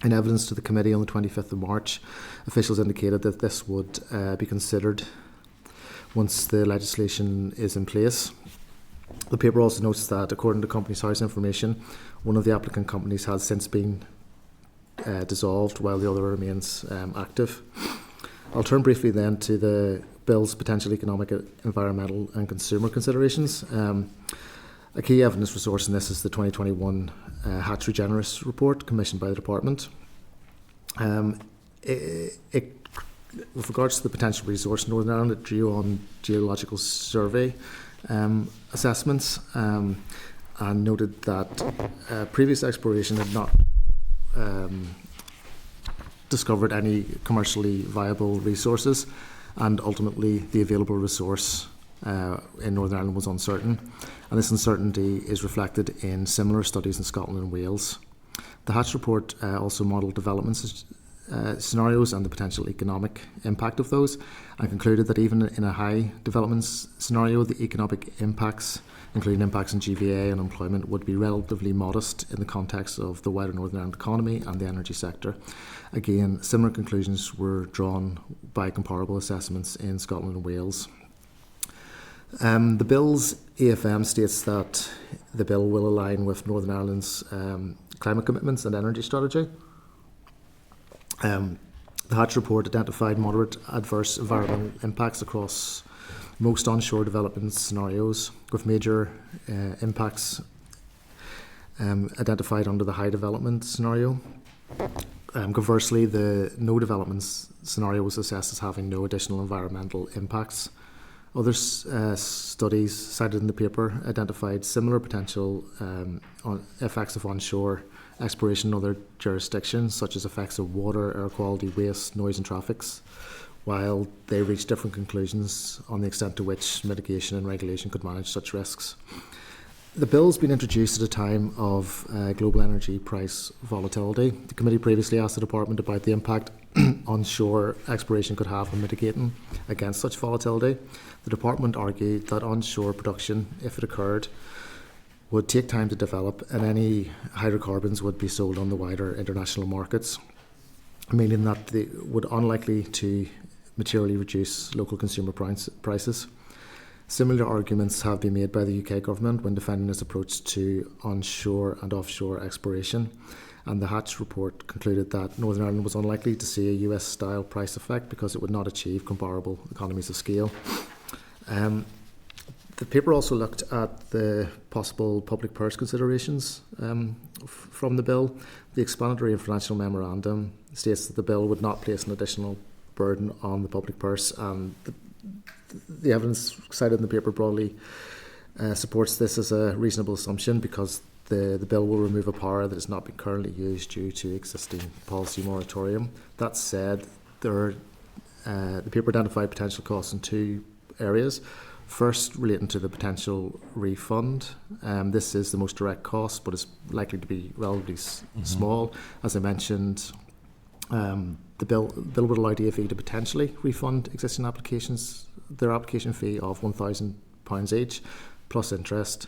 In evidence to the committee on the 25th of March, officials indicated that this would be considered once the legislation is in place. The paper also notes that, according to Companies House information, one of the applicant companies has since been dissolved while the other remains active. I'll turn briefly then to the bill's potential economic, environmental and consumer considerations. A key evidence resource in this is the 2021 Hatchery Generous report commissioned by the Department. With regards to the potential resource, Northern Ireland it drew on geological survey assessments and noted that previous exploration had not discovered any commercially viable resources, and ultimately the available resource in Northern Ireland was uncertain, and this uncertainty is reflected in similar studies in Scotland and Wales. The Hatch report also modelled development scenarios and the potential economic impact of those, and concluded that even in a high development scenario, the economic impacts, including impacts on GVA and employment, would be relatively modest in the context of the wider Northern Ireland economy and the energy sector. Again, similar conclusions were drawn by comparable assessments in Scotland and Wales. The bill's AFM states that the bill will align with Northern Ireland's climate commitments and energy strategy. The Hatch report identified moderate adverse environmental impacts across most onshore development scenarios, with major impacts identified under the high development scenario. Conversely, the no development scenario was assessed as having no additional environmental impacts. Other studies cited in the paper identified similar potential effects of onshore exploration in other jurisdictions, such as effects of water, air quality, waste, noise and traffic, while they reached different conclusions on the extent to which mitigation and regulation could manage such risks. The bill's been introduced at a time of global energy price volatility. The committee previously asked the Department about the impact onshore exploration could have on mitigating against such volatility. The Department argued that onshore production, if it occurred, would take time to develop, and any hydrocarbons would be sold on the wider international markets, meaning that they would unlikely to materially reduce local consumer prices. Similar arguments have been made by the UK government when defending its approach to onshore and offshore exploration, and the Hatch report concluded that Northern Ireland was unlikely to see a US-style price effect because it would not achieve comparable economies of scale. The paper also looked at the possible public purse considerations from the bill. The explanatory and financial memorandum states that the bill would not place an additional burden on the public purse, and the evidence cited in the paper broadly supports this as a reasonable assumption, because the bill will remove a power that has not been currently used due to existing policy moratorium. That said, there The paper identified potential costs in two areas. First, relating to the potential refund. This is the most direct cost, but it's likely to be relatively small. As I mentioned, the bill would allow DFE to potentially refund existing applications their application fee of £1,000 each, plus interest.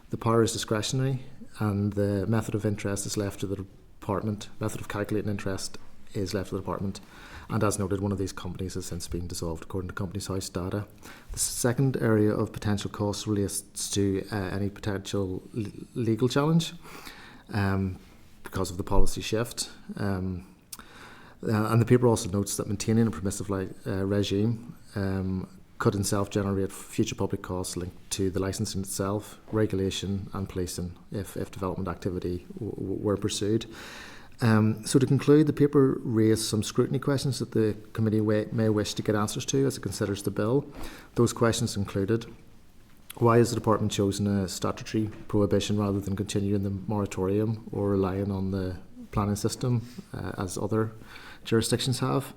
The power is discretionary, and the method of interest is left to the department. Method of calculating interest is left to the department. And as noted, one of these companies has since been dissolved according to Companies House data. The second area of potential costs relates to any potential legal challenge because of the policy shift. And the paper also notes that maintaining a permissive regime could in itself generate future public costs linked to the licensing itself, regulation and policing if development activity were pursued. So to conclude, the paper raised some scrutiny questions that the committee may wish to get answers to as it considers the bill. Those questions included: why has the department chosen a statutory prohibition rather than continuing the moratorium or relying on the planning system as other jurisdictions have?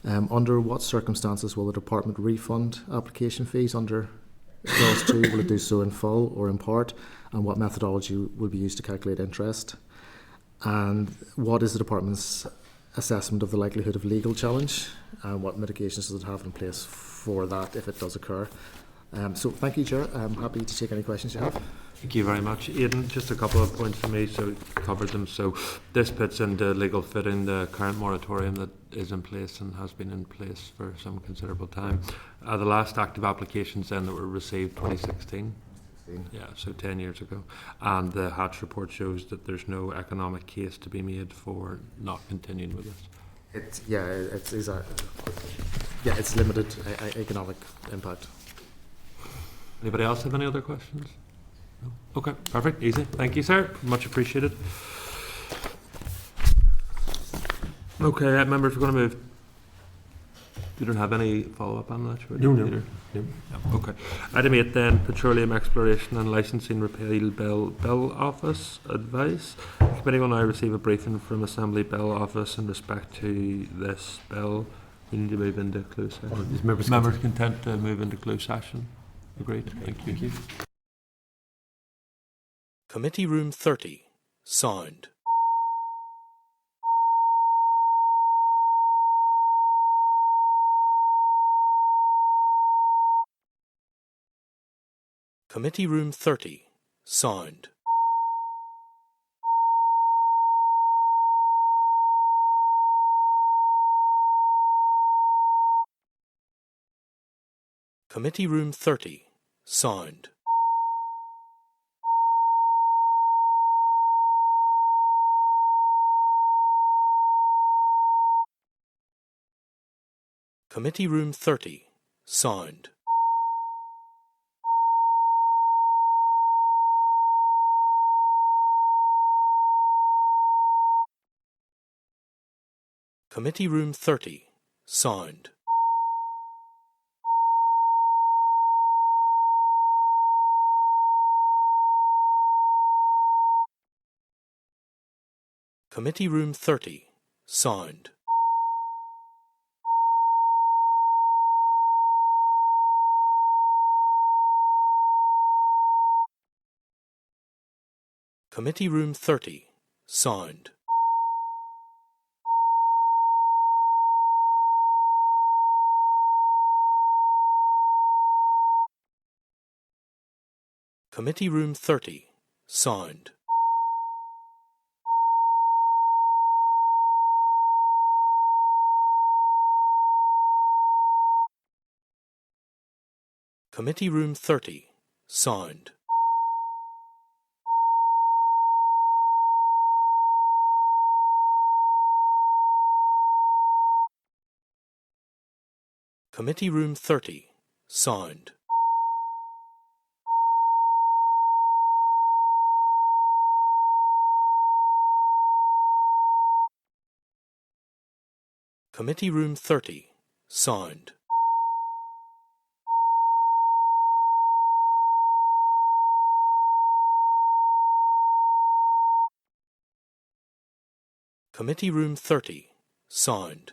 Under what circumstances will the department refund application fees under Clause 2? Will it do so in full or in part? And what methodology will be used to calculate interest? And what is the department's assessment of the likelihood of legal challenge? And what mitigations does it have in place for that if it does occur? So thank you, Chair. I'm happy to take any questions you have. Thank you very much. Aidan, just a couple of points for me, so covered them. So this puts into legal fitting the current moratorium that is in place and has been in place for some considerable time. The last active applications then that were received 2016. Yeah, so 10 years ago. And the Hatch report shows that there's no economic case to be made for not continuing with this. It's limited economic impact. Anybody else have any other questions? No? Okay, perfect, easy. Thank you, sir. Much appreciated. Okay, members, we're going to move. You don't have any follow-up on that, right? No. Okay. Item 8 then, Petroleum Exploration and Licensing Repeal Bill Office Advice. The committee will now receive a briefing from Assembly Bill Office in respect to this bill. We need to move into closed session. Members content to move into closed session? Agreed. Thank you. Committee Room 30. Sound. Committee Room 30. Sound. Committee Room 30. Sound. Committee Room 30. Sound. Committee Room 30. Sound. Committee Room 30. Sound. Committee Room 30. Sound. Committee Room 30. Sound. Committee Room 30. Sound. Committee Room 30. Sound. Committee Room 30. Sound. Committee Room 30. Sound.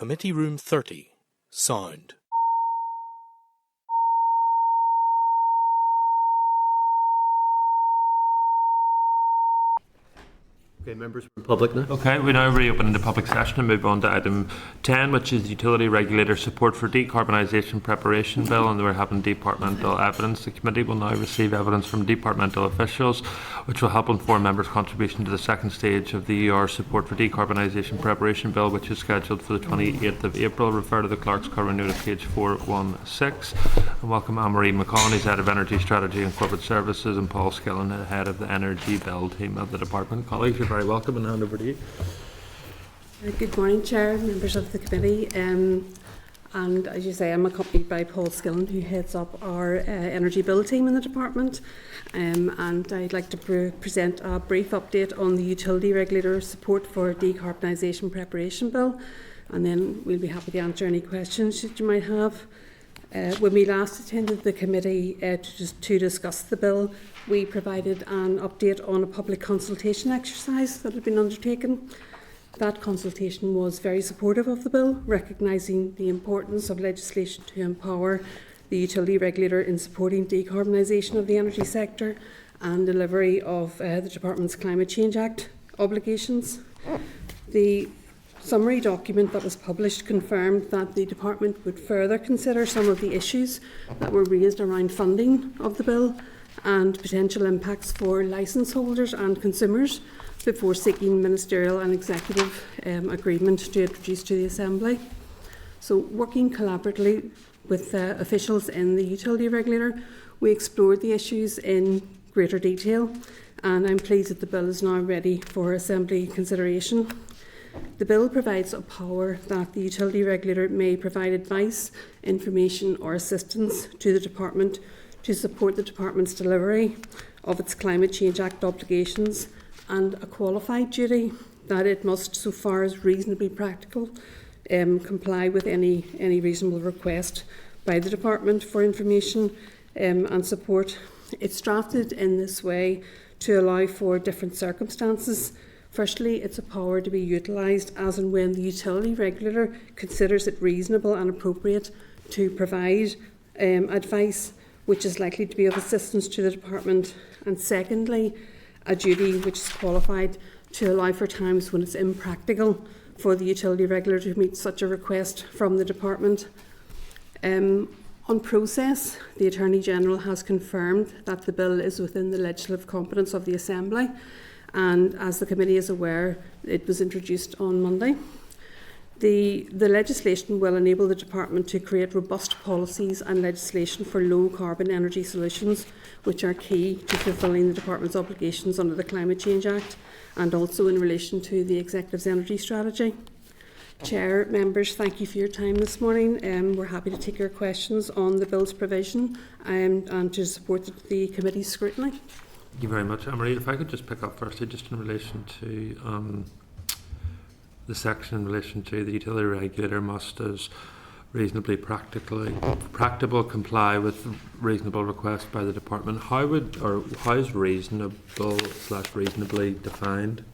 Committee Room 30, sound. Okay, members from the public now. Okay, we now reopen the public session and move on to item 10, which is Utility Regulator Support for Decarbonisation Preparation Bill, and we're having departmental evidence. The committee will now receive evidence from departmental officials, which will help inform members' contribution to the second stage of the ER Support for Decarbonisation Preparation Bill, which is scheduled for the 28th of April. Refer to the Clerk's current note at page 416. And welcome Anne-Marie McConnell, who's Head of Energy Strategy and Corporate Services, and Paul Skillen, Head of the Energy Bill team of the department. Colleagues, you're very welcome, and hand over to you. Good morning, Chair, members of the committee. And as you say, I'm accompanied by Paul Skillen, who heads up our Energy Bill team in the department. And I'd like to present a brief update on the Utility Regulator Support for Decarbonisation Preparation Bill. And then we'll be happy to answer any questions that you might have. When we last attended the committee to discuss the bill, we provided an update on a public consultation exercise that had been undertaken. That consultation was very supportive of the bill, recognising the importance of legislation to empower the utility regulator in supporting decarbonisation of the energy sector and delivery of the Department's Climate Change Act obligations. The summary document that was published confirmed that the Department would further consider some of the issues that were raised around funding of the bill and potential impacts for licence holders and consumers before seeking ministerial and executive agreement to introduce to the Assembly. So, working collaboratively with officials in the utility regulator, we explored the issues in greater detail, and I'm pleased that the bill is now ready for Assembly consideration. The bill provides a power that the utility regulator may provide advice, information or assistance to the Department to support the Department's delivery of its Climate Change Act obligations, and a qualified duty that it must, so far as reasonably practical, comply with any reasonable request by the Department for information and support. It's drafted in this way to allow for different circumstances. Firstly, it's a power to be utilised as and when the utility regulator considers it reasonable and appropriate to provide advice which is likely to be of assistance to the Department. And secondly, a duty which is qualified to allow for times when it's impractical for the utility regulator to meet such a request from the Department. On process, the Attorney-General has confirmed that the bill is within the legislative competence of the Assembly, and as the committee is aware, it was introduced on Monday. The legislation will enable the Department to create robust policies and legislation for low-carbon energy solutions, which are key to fulfilling the Department's obligations under the Climate Change Act and also in relation to the Executive's energy strategy. Chair, members, thank you for your time this morning. We're happy to take your questions on the bill's provision and to support the committee's scrutiny. Thank you very much, Anne-Marie. If I could just pick up firstly, just in relation to the section in relation to the utility regulator must, as reasonably practicable, comply with reasonable request by the Department. How is reasonable/reasonably defined?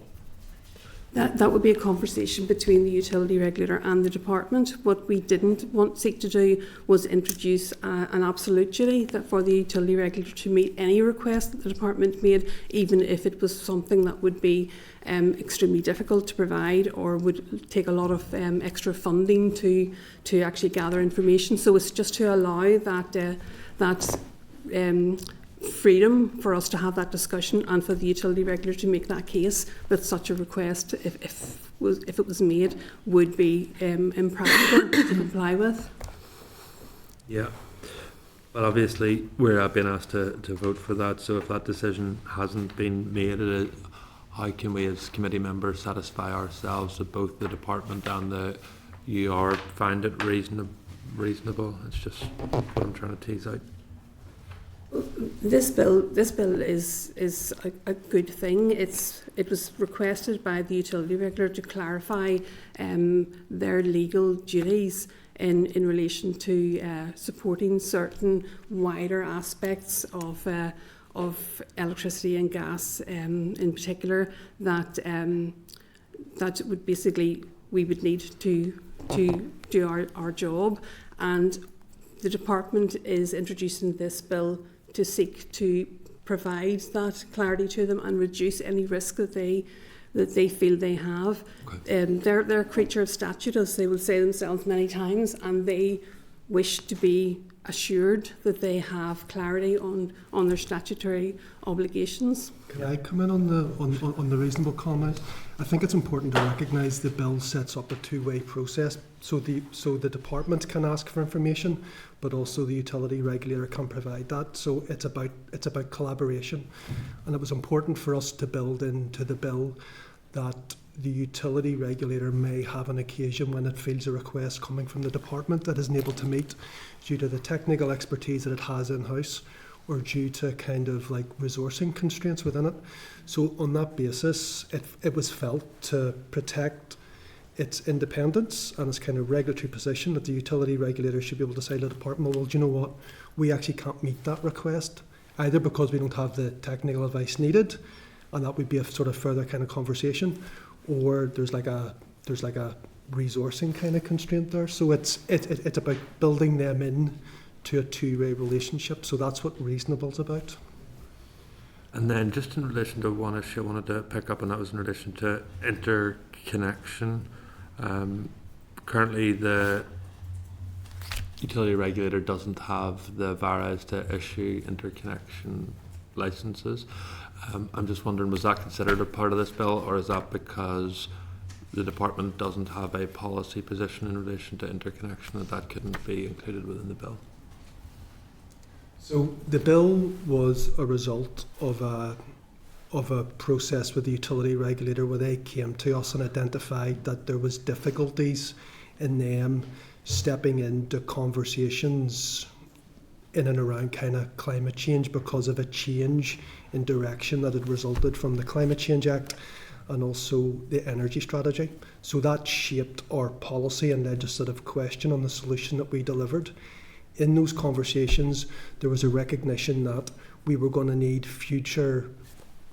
That would be a conversation between the utility regulator and the Department. What we didn't seek to do was introduce an absolute duty that for the utility regulator to meet any request that the Department made, even if it was something that would be extremely difficult to provide or would take a lot of extra funding to actually gather information. So it's just to allow that freedom for us to have that discussion and for the utility regulator to make that case that such a request, if it was made, would be impractical to comply with. Yeah. Well, obviously, we're being asked to vote for that, so if that decision hasn't been made, how can we as committee members satisfy ourselves that both the Department and the UR find it reasonable? It's just what I'm trying to tease out. This bill is a good thing. It was requested by the utility regulator to clarify their legal duties in relation to supporting certain wider aspects of electricity and gas, in particular, that would basically we would need to to do our job. And the department is introducing this bill to seek to provide that clarity to them and reduce any risk that they feel they have. Okay. They're a creature of statute, as they will say themselves many times, and they wish to be assured that they have clarity on their statutory obligations. Can I come in on the reasonable comment? I think it's important to recognise the bill sets up a two-way process. So the department can ask for information, but also the utility regulator can provide that. So it's about collaboration, and it was important for us to build into the bill that the utility regulator may have an occasion when it feels a request coming from the department that isn't able to meet due to the technical expertise that it has in-house or due to kind of like resourcing constraints within it. So on that basis, it was felt to protect its independence and its kind of regulatory position that the utility regulator should be able to say to the department, well, do you know what, we actually can't meet that request, either because we don't have the technical advice needed, and that would be a sort of further kind of conversation, or there's like a resourcing kind of constraint there. So it's about building them in to a two-way relationship. So that's what reasonable's about. And then just in relation to one issue I wanted to pick up, and that was in relation to interconnection. Currently the utility regulator doesn't have the VARAs to issue interconnection licenses. I'm just wondering, was that considered a part of this bill, or is that because the department doesn't have a policy position in relation to interconnection that couldn't be included within the bill? So the bill was a result of a process with the utility regulator where they came to us and identified that there was difficulties in them stepping into conversations in and around kind of climate change because of a change in direction that had resulted from the Climate Change Act and also the energy strategy. So that shaped our policy and legislative question on the solution that we delivered. In those conversations, there was a recognition that we were going to need future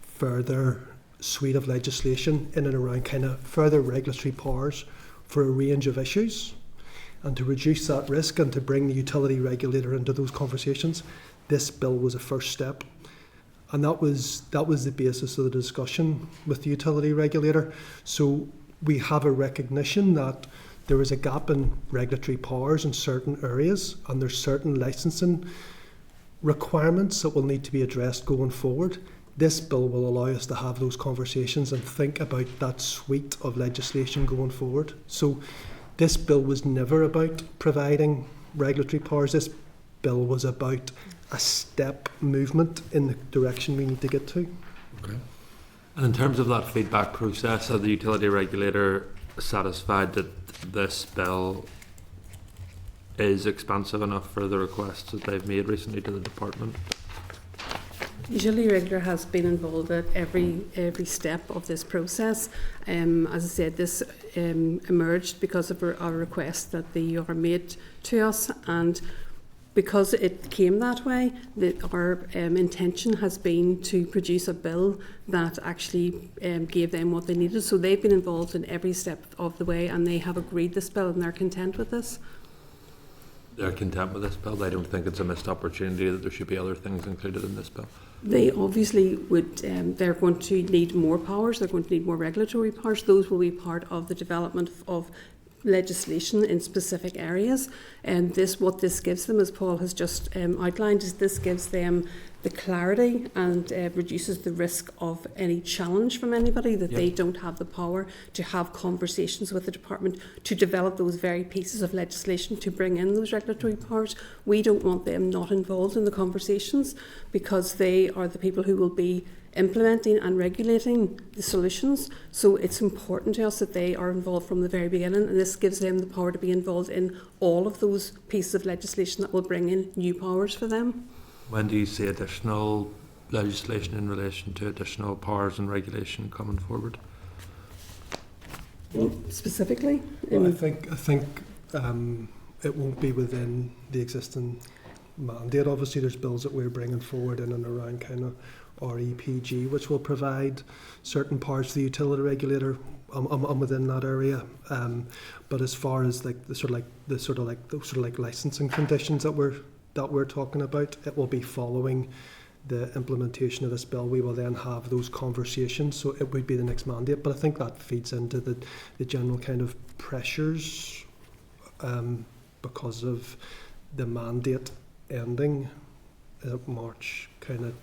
further suite of legislation in and around kind of further regulatory powers for a range of issues. And to reduce that risk and to bring the utility regulator into those conversations, this bill was a first step. And that was the basis of the discussion with the utility regulator. So we have a recognition that there is a gap in regulatory powers in certain areas, and there's certain licensing requirements that will need to be addressed going forward. This bill will allow us to have those conversations and think about that suite of legislation going forward. So this bill was never about providing regulatory powers. This bill was about a step movement in the direction we need to get to. Okay. And in terms of that feedback process, are the utility regulator satisfied that this bill is expansive enough for the requests that they've made recently to the department? The utility regulator has been involved at every step of this process. As I said, this emerged because of our request that the UR made to us, and because it came that way, our intention has been to produce a bill that actually gave them what they needed. So they've been involved in every step of the way, and they have agreed this bill, and they're content with this. They're content with this bill? They don't think it's a missed opportunity, that there should be other things included in this bill? They obviously would, they're going to need more powers, they're going to need more regulatory powers. Those will be part of the development of legislation in specific areas, and what this gives them, as Paul has just outlined, is this gives them the clarity and reduces the risk of any challenge from anybody that they don't have the power to have conversations with the department to develop those very pieces of legislation to bring in those regulatory powers. We don't want them not involved in the conversations, because they are the people who will be implementing and regulating the solutions. So it's important to us that they are involved from the very beginning, and this gives them the power to be involved in all of those pieces of legislation that will bring in new powers for them. When do you see additional legislation in relation to additional powers and regulation coming forward? Specifically? Well, I think it won't be within the existing mandate. Obviously there's bills that we're bringing forward in and around kind of REPG, which will provide certain parts of the utility regulator within that area. But as far as like the licensing conditions that we're talking about, it will be following the implementation of this bill. We will then have those conversations, so it would be the next mandate. But I think that feeds into the general kind of pressures because of the mandate ending March kind of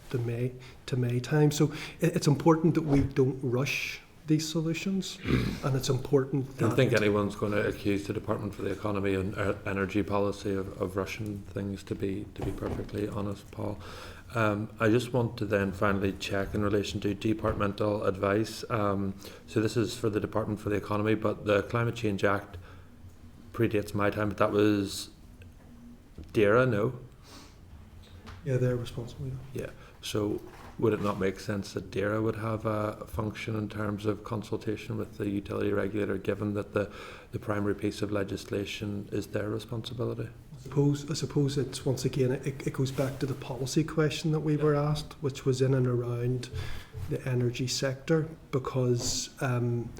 to May time. So it's important that we don't rush these solutions, and it's important I don't think anyone's going to accuse the Department for the Economy and Energy Policy of rushing things, to be perfectly honest, Paul. I just want to then finally check in relation to departmental advice. So this is for the Department for the Economy, but the Climate Change Act predates my time, but that was DERA, no? Yeah, they're responsible. Yeah. So would it not make sense that DERA would have a function in terms of consultation with the utility regulator, given that the primary piece of legislation is their responsibility? I suppose it's, once again, it goes back to the policy question that we were asked, which was in and around the energy sector, because I'm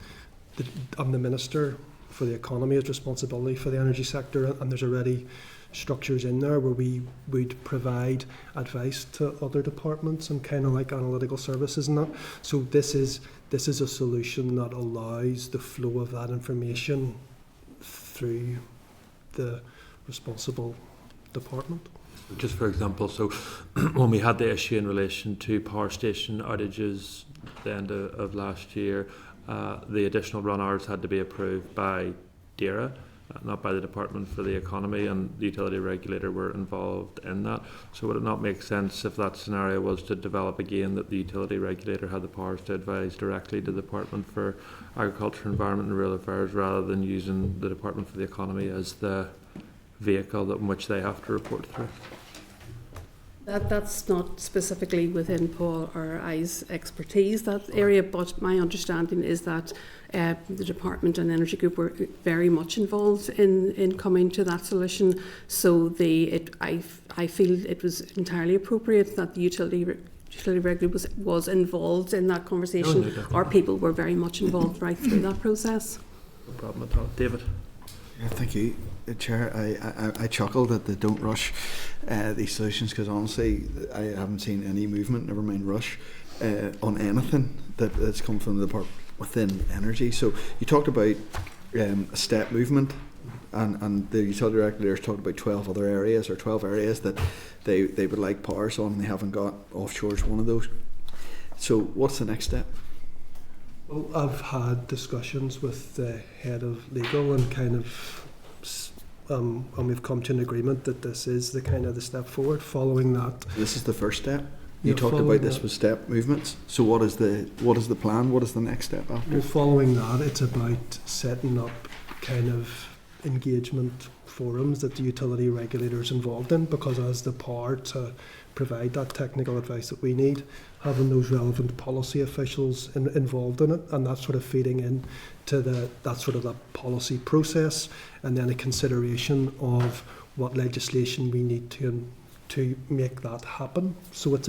the Minister for the Economy, has responsibility for the energy sector, and there's already structures in there where we would provide advice to other departments and kind of like analytical services and that. So this is a solution that allows the flow of that information through the responsible department. Just for example, so when we had the issue in relation to power station outages at the end of last year, the additional run hours had to be approved by DERA, not by the Department for the Economy, and the utility regulator were involved in that. So would it not make sense, if that scenario was to develop again, that the utility regulator had the powers to advise directly to the Department for Agriculture, Environment and Rural Affairs, rather than using the Department for the Economy as the vehicle in which they have to report through? That's not specifically within Paul or I's expertise, that area, but my understanding is that the Department and Energy Group were very much involved in coming to that solution. So I feel it was entirely appropriate that the utility regulator was involved in that conversation. No, Our people were very much involved right through that process. No problem at all. David? Yeah, thank you, Chair. I chuckled that they don't rush these solutions, because honestly I haven't seen any movement, never mind rush, on anything that's come from the department within energy. So you talked about a step movement, and the utility regulators talked about 12 other areas, or 12 areas that they would like powers on, and they haven't got. Offshore's one of those. So what's the next step? Well, I've had discussions with the head of legal, and kind of and we've come to an agreement that this is the kind of the step forward. Following that, this is the first step. You talked about this with step movements. So what is the plan? What is the next step after? Well, following that, it's about setting up kind of engagement forums that the utility regulator is involved in, because it has the power to provide that technical advice that we need, having those relevant policy officials involved in it, and that's sort of feeding in to that policy process, and then a consideration of what legislation we need to make that happen. So it is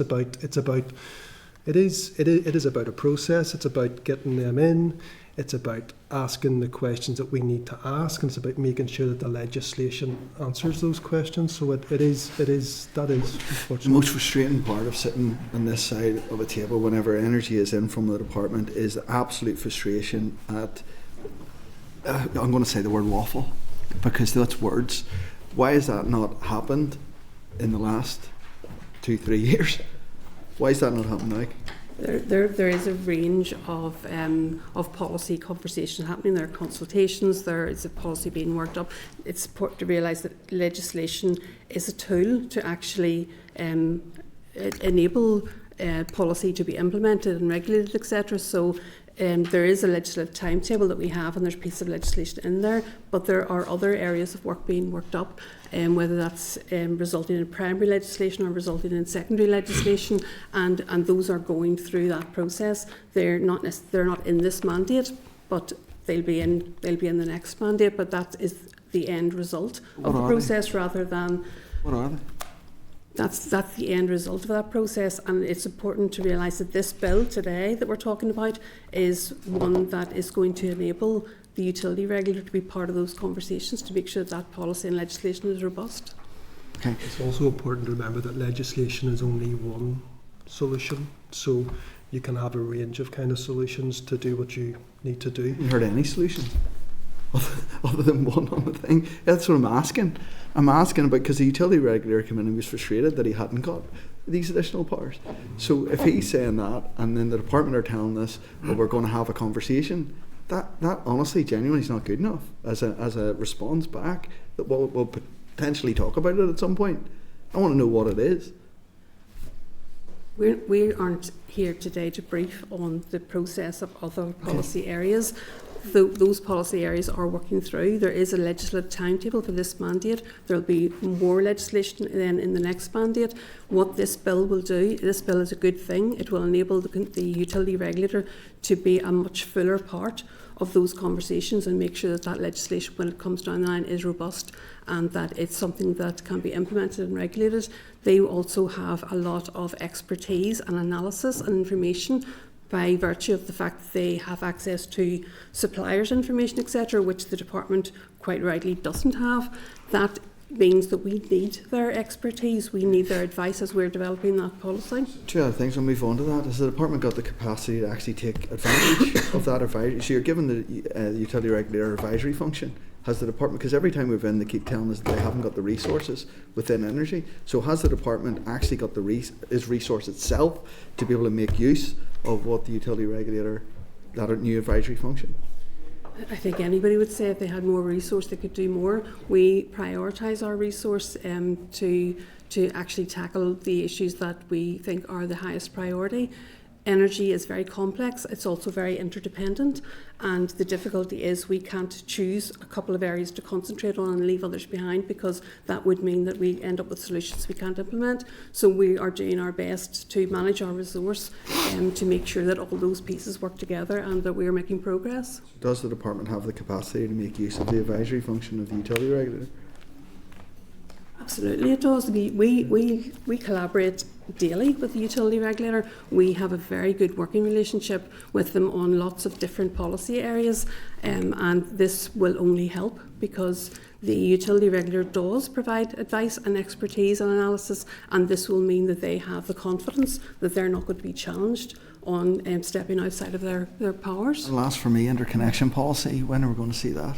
about a process. It's about getting them in. It's about asking the questions that we need to ask, and it's about making sure that the legislation answers those questions. So that is the most frustrating part of sitting on this side of a table whenever energy is in from the department is the absolute frustration at I'm going to say the word waffle, because that's words. Why has that not happened in the last 2-3 years? Why is that not happening now? There is a range of policy conversations happening. There are consultations. There is a policy being worked up. It's important to realise that legislation is a tool to actually enable policy to be implemented and regulated, etc. So there is a legislative timetable that we have, and there's pieces of legislation in there, but there are other areas of work being worked up, whether that's resulting in primary legislation or resulting in secondary legislation, and those are going through that process. They're not in this mandate, but they'll be in the next mandate. But that is the end result of the process, rather than. What are they? That's the end result of that process, and it's important to realise that this bill today that we're talking about is one that is going to enable the utility regulator to be part of those conversations to make sure that policy and legislation is robust. Okay. It's also important to remember that legislation is only one solution, so you can have a range of kind of solutions to do what you need to do. You heard any solution other than one on the thing? That's what I'm asking. I'm asking about, because the utility regulator came in and was frustrated that he hadn't got these additional powers. So if he's saying that, and then the department are telling us, well, we're going to have a conversation, that honestly, genuinely is not good enough as a response back that we'll potentially talk about it at some point. I want to know what it is. We aren't here today to brief on the process of other policy areas. Those policy areas are working through. There is a legislative timetable for this mandate. There will be more legislation then in the next mandate. What this bill will do, this bill is a good thing. It will enable the utility regulator to be a much fuller part of those conversations and make sure that that legislation, when it comes down the line, is robust and that it's something that can be implemented and regulated. They also have a lot of expertise and analysis and information by virtue of the fact that they have access to suppliers' information, etc., which the department quite rightly doesn't have. That means that we need their expertise, we need their advice as we're developing that policy. Two other things, I'll move on to that. Has the department got the capacity to actually take advantage of that advisory? So you're given the utility regulator advisory function. Has the department, because every time we've been, they keep telling us that they haven't got the resources within energy. So has the department actually got the resource itself to be able to make use of what the utility regulator, that new advisory function? I think anybody would say if they had more resource, they could do more. We prioritise our resource to actually tackle the issues that we think are the highest priority. Energy is very complex, it's also very interdependent, and the difficulty is we can't choose a couple of areas to concentrate on and leave others behind, because that would mean that we end up with solutions we can't implement. So we are doing our best to manage our resource to make sure that all those pieces work together and that we are making progress. Does the department have the capacity to make use of the advisory function of the utility regulator? Absolutely, it does. We collaborate daily with the utility regulator. We have a very good working relationship with them on lots of different policy areas, and this will only help because the utility regulator does provide advice and expertise and analysis, and this will mean that they have the confidence that they're not going to be challenged on stepping outside of their powers. And last for me, interconnection policy, when are we going to see that?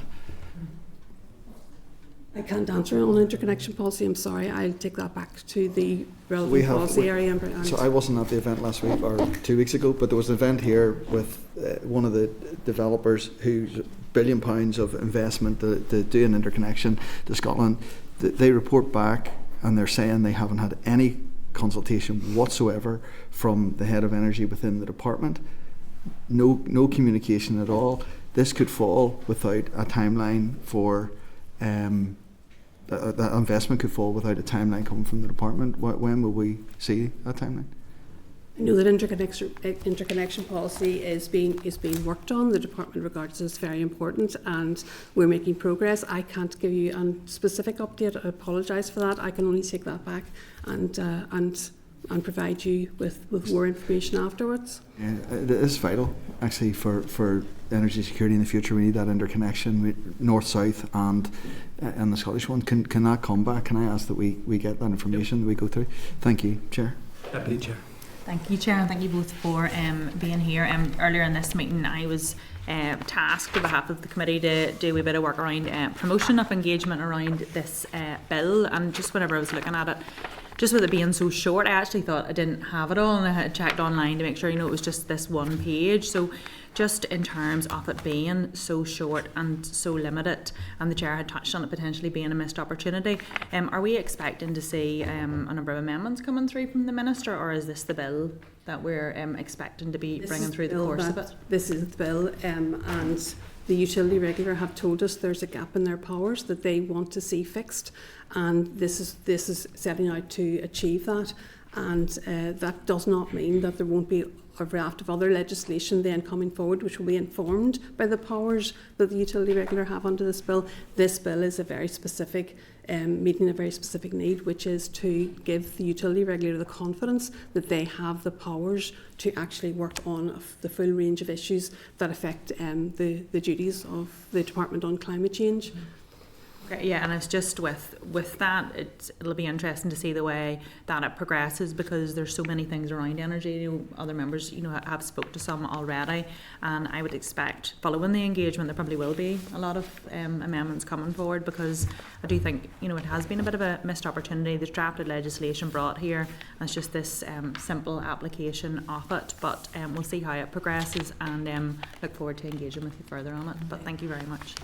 I can't answer on interconnection policy, I'm sorry. I'll take that back to the relevant policy area. So I wasn't at the event last week or 2 weeks ago, but there was an event here with one of the developers who's £1 billion of investment to do an interconnection to Scotland. They report back and they're saying they haven't had any consultation whatsoever from the head of energy within the department. No communication at all. This could fall without a timeline for that investment could fall without a timeline coming from the department. When will we see that timeline? I know that interconnection policy is being worked on. The department regards it as very important, and we're making progress. I can't give you a specific update. I apologise for that. I can only take that back and provide you with more information afterwards. Yeah, it is vital actually for energy security in the future. We need that interconnection, north-south and the Scottish one. Can that come back? Can I ask that we get that information that we go through? Thank you, Chair. Deputy Chair. Thank you, Chair, and thank you both for being here. Earlier in this meeting I was tasked on behalf of the committee to do a wee bit of work around promotion of engagement around this bill, and just whenever I was looking at it, just with it being so short, I actually thought I didn't have it all, and I had checked online to make sure, it was just this one page. So just in terms of it being so short and so limited, and the Chair had touched on it potentially being a missed opportunity, are we expecting to see a number of amendments coming through from the Minister, or is this the bill that we're expecting to be bringing through the course of it? This is the bill, and the utility regulator have told us there's a gap in their powers that they want to see fixed, and this is setting out to achieve that. and that does not mean that there won't be a raft of other legislation then coming forward which will be informed by the powers that the utility regulator have under this bill. This bill is a very specific, meeting a very specific need, which is to give the utility regulator the confidence that they have the powers to actually work on the full range of issues that affect the duties of the Department on climate change. Okay, yeah, and it's just with that, it'll be interesting to see the way that it progresses, because there's so many things around energy. You know, other members, you know, have spoke to some already, and I would expect, following the engagement, there probably will be a lot of amendments coming forward, because I do think, you know, it has been a bit of a missed opportunity. There's drafted legislation brought here, and it's just this simple application of it. But we'll see how it progresses, and look forward to engaging with you further on it. But thank you very much.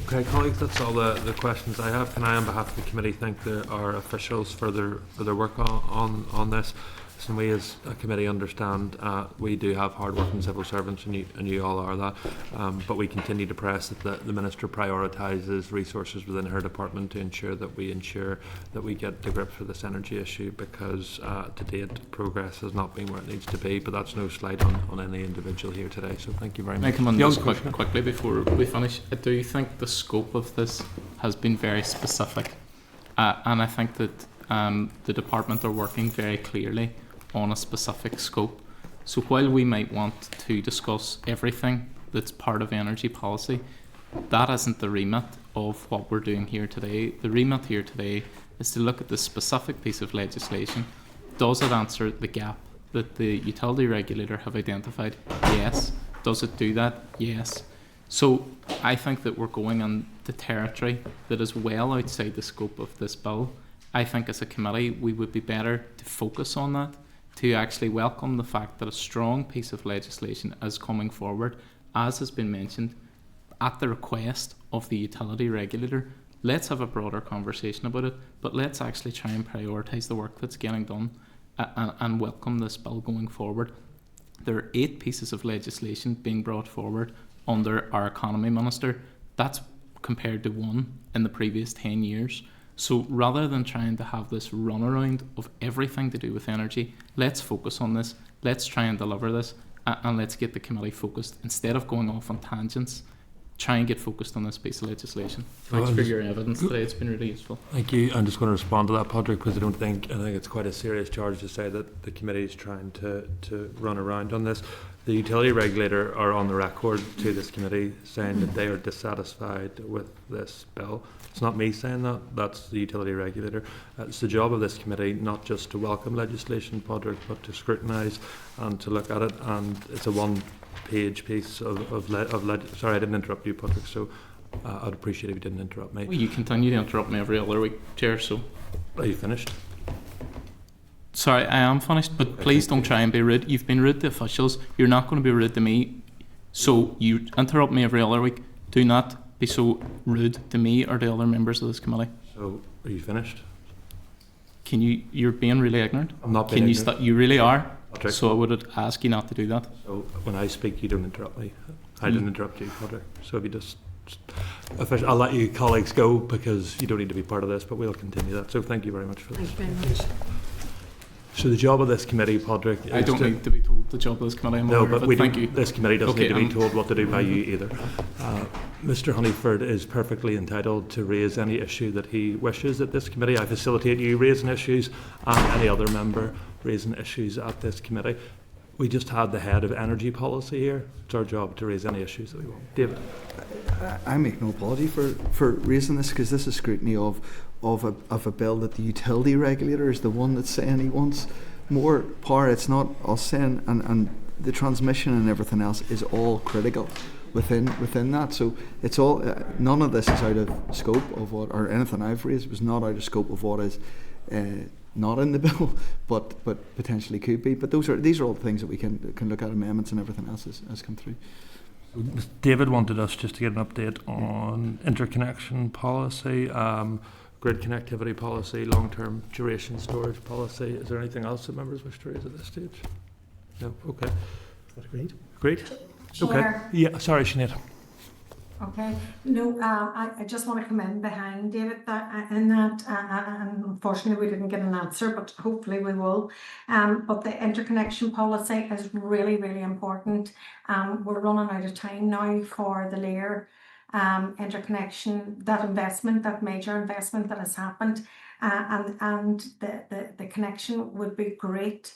Okay, colleagues, that's all the questions I have. Can I, on behalf of the committee, thank our officials for their work on this. And we as a committee understand we do have hard-working civil servants, and you all are that. But we continue to press that the Minister prioritises resources within her department to ensure that we get to grips with this energy issue, because to date progress has not been where it needs to be. But that's no slight on any individual here today. So thank you very much. Can I come on just quickly before we finish? I do think the scope of this has been very specific, and I think that the department are working very clearly on a specific scope. So while we might want to discuss everything that's part of energy policy, that isn't the remit of what we're doing here today. The remit here today is to look at the specific piece of legislation. Does it answer the gap that the utility regulator have identified? Yes. Does it do that? Yes. So I think that we're going on the territory that is well outside the scope of this bill. I think as a committee we would be better to focus on that, to actually welcome the fact that a strong piece of legislation is coming forward, as has been mentioned, at the request of the utility regulator. Let's have a broader conversation about it, but let's actually try and prioritise the work that's getting done and welcome this bill going forward. There are 8 pieces of legislation being brought forward under our economy minister. That's compared to 1 in the previous 10 years. So rather than trying to have this runaround of everything to do with energy, let's focus on this, let's try and deliver this, and let's get the committee focused. Instead of going off on tangents, try and get focused on this piece of legislation. Thanks for your evidence today, it's been really useful. Thank you. I'm just going to respond to that, Patrick, because I think it's quite a serious charge to say that the committee is trying to run around on this. The utility regulator are on the record to this committee saying that they are dissatisfied with this bill. It's not me saying that, that's the utility regulator. It's the job of this committee not just to welcome legislation, Patrick, but to scrutinise and to look at it. And it's a one-page piece sorry, I didn't interrupt you, Patrick, so I'd appreciate if you didn't interrupt me. Well, you continue to interrupt me every other week, Chair, so... Are you finished? Sorry, I am finished, but please don't try and be rude. You've been rude to officials. You're not going to be rude to me. So you interrupt me every other week. Do not be so rude to me or to other members of this committee. So, are you finished? You're being really ignorant. I'm not being ignorant. You really are. Patrick. So I would ask you not to do that. So when I speak, you don't interrupt me. I didn't interrupt you, Patrick. So if you just I'll let you colleagues go, because you don't need to be part of this, but we'll continue that. So thank you very much for this. Thank you very much. So the job of this committee, Patrick, I don't need to be told the job of this committee. No, but this committee doesn't need to be told what to do by you either. Mr. Honeyford is perfectly entitled to raise any issue that he wishes at this committee. I facilitate you raising issues and any other member raising issues at this committee. We just had the head of energy policy here. It's our job to raise any issues that we want. David? I make no apology for raising this, because this is scrutiny of a bill that the utility regulator is the one that's saying he wants more power. It's not us saying, and the transmission and everything else is all critical within that. So it's all none of this is out of scope of what, or anything I've raised was not out of scope of what is not in the bill, but potentially could be. But these are all the things that we can look at, amendments and everything else has come through. David wanted us just to get an update on interconnection policy, grid connectivity policy, long-term duration storage policy. Is there anything else that members wish to raise at this stage? No? Okay. Agreed. Agreed? Chair. Okay. Yeah, sorry, Sinead. Okay, no, I just want to come in behind David and unfortunately we didn't get an answer, but hopefully we will. But the interconnection policy is really, really important. We're running out of time now for the Lear interconnection, that investment, that major investment that has happened, and the connection would be great.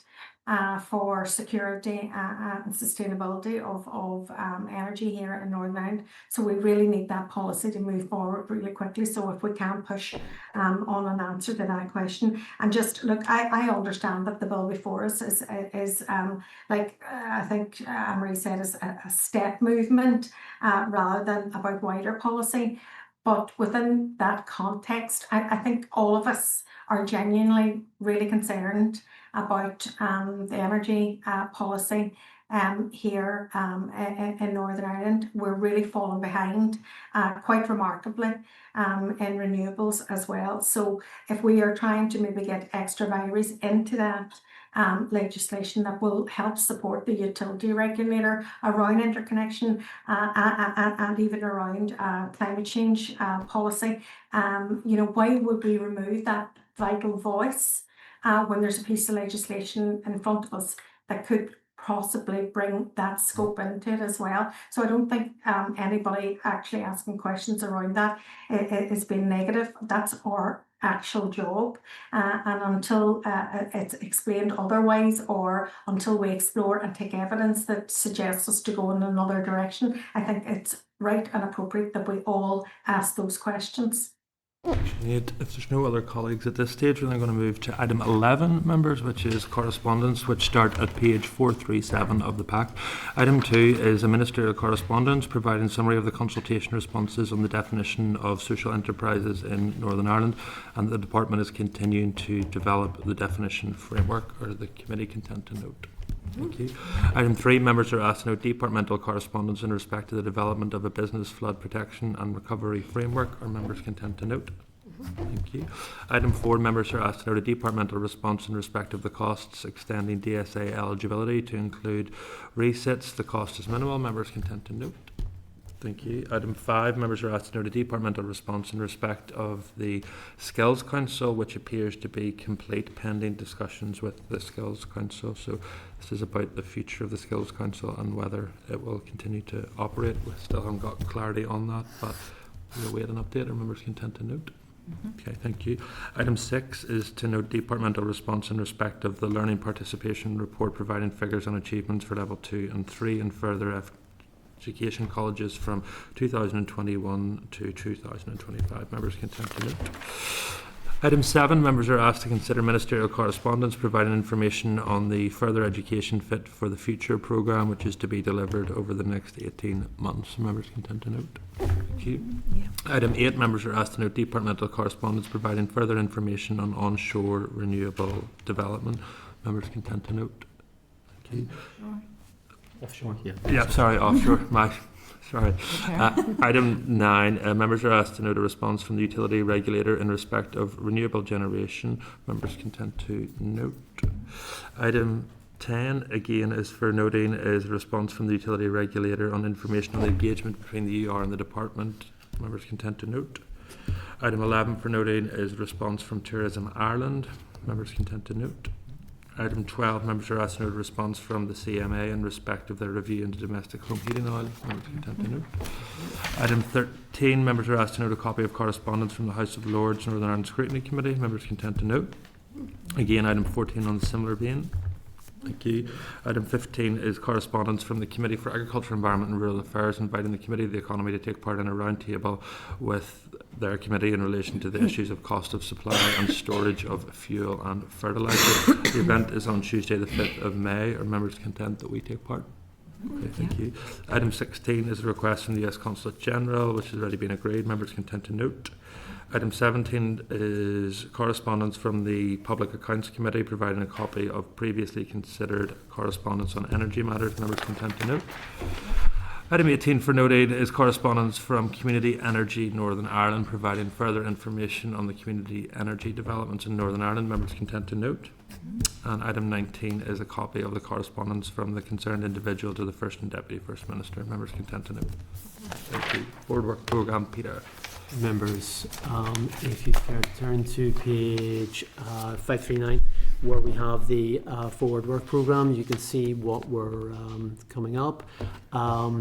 For security and sustainability of energy here in Northern Ireland. So we really need that policy to move forward really quickly. So if we can push on an answer to that question. And just look, I understand that the bill before us is like I think Anne-Marie said, is a step movement rather than about wider policy. But within that context, I think all of us are genuinely really concerned about the energy policy here in Northern Ireland. We're really falling behind quite remarkably in renewables as well. So if we are trying to maybe get extra values into that legislation that will help support the utility regulator around interconnection and even around climate change policy, why would we remove that vital voice when there's a piece of legislation in front of us that could possibly bring that scope into it as well? So I don't think anybody actually asking questions around that is being negative. That's our actual job, and until it's explained otherwise, or until we explore and take evidence that suggests us to go in another direction, I think it's right and appropriate that we all ask those questions. If there's no other colleagues at this stage, we're then going to move to item 11, members, which is correspondence, which start at page 437 of the pack. Item 2 is a ministerial correspondence providing summary of the consultation responses on the definition of social enterprises in Northern Ireland, and the department is continuing to develop the definition framework. Are the committee content to note? Thank you. Item 3, members are asked to note departmental correspondence in respect to the development of a business flood protection and recovery framework. Are members content to note? Thank you. Item 4, members are asked to note a departmental response in respect of the costs extending DSA eligibility to include resits. The cost is minimal. Members content to note? Thank you. Item 5, members are asked to note a departmental response in respect of the Skills Council, which appears to be complete pending discussions with the Skills Council. So this is about the future of the Skills Council and whether it will continue to operate. We still haven't got clarity on that, but we'll wait an update. Are members content to note? Okay, thank you. Item 6 is to note departmental response in respect of the Learning Participation Report providing figures on achievements for level 2 and 3 and further education colleges from 2021 to 2025. Members content to note? Item 7, members are asked to consider ministerial correspondence providing information on the Further Education Fit for the Future programme, which is to be delivered over the next 18 months. Members content to note? Thank you. Yeah. Item 8, members are asked to note departmental correspondence providing further information on onshore renewable development. Members content to note? Thank you. Offshore, yeah. Yeah, sorry, offshore. Sorry. Item 9, members are asked to note a response from the utility regulator in respect of renewable generation. Members content to note. Item 10, again, is for noting, is a response from the utility regulator on information on the engagement between the UR and the department. Members content to note. Item 11 for noting is a response from Tourism Ireland. Members content to note. Item 12, members are asked to note a response from the CMA in respect of their review into domestic home heating oil. Members content to note. Item 13, members are asked to note a copy of correspondence from the House of Lords Northern Ireland Scrutiny Committee. Members content to note. Again, item 14 on the similar vein. Thank you. Item 15 is correspondence from the Committee for Agriculture, Environment and Rural Affairs, inviting the Committee of the Economy to take part in a roundtable with their committee in relation to the issues of cost of supply and storage of fuel and fertiliser. The event is on Tuesday the 5th of May. Are members content that we take part? Okay, thank you. Item 16 is a request from the US Consulate General, which has already been agreed. Members content to note. Item 17 is correspondence from the Public Accounts Committee providing a copy of previously considered correspondence on energy matters. Members content to note. Item 18 for note 8 is correspondence from Community Energy Northern Ireland, providing further information on the community energy developments in Northern Ireland. Members content to note. And item 19 is a copy of the correspondence from the concerned individual to the First and Deputy First Minister. Members content to note. Thank you. Board work programme, Peter. Members, if you care to turn to page 539, where we have the forward work programme, you can see what we're coming up.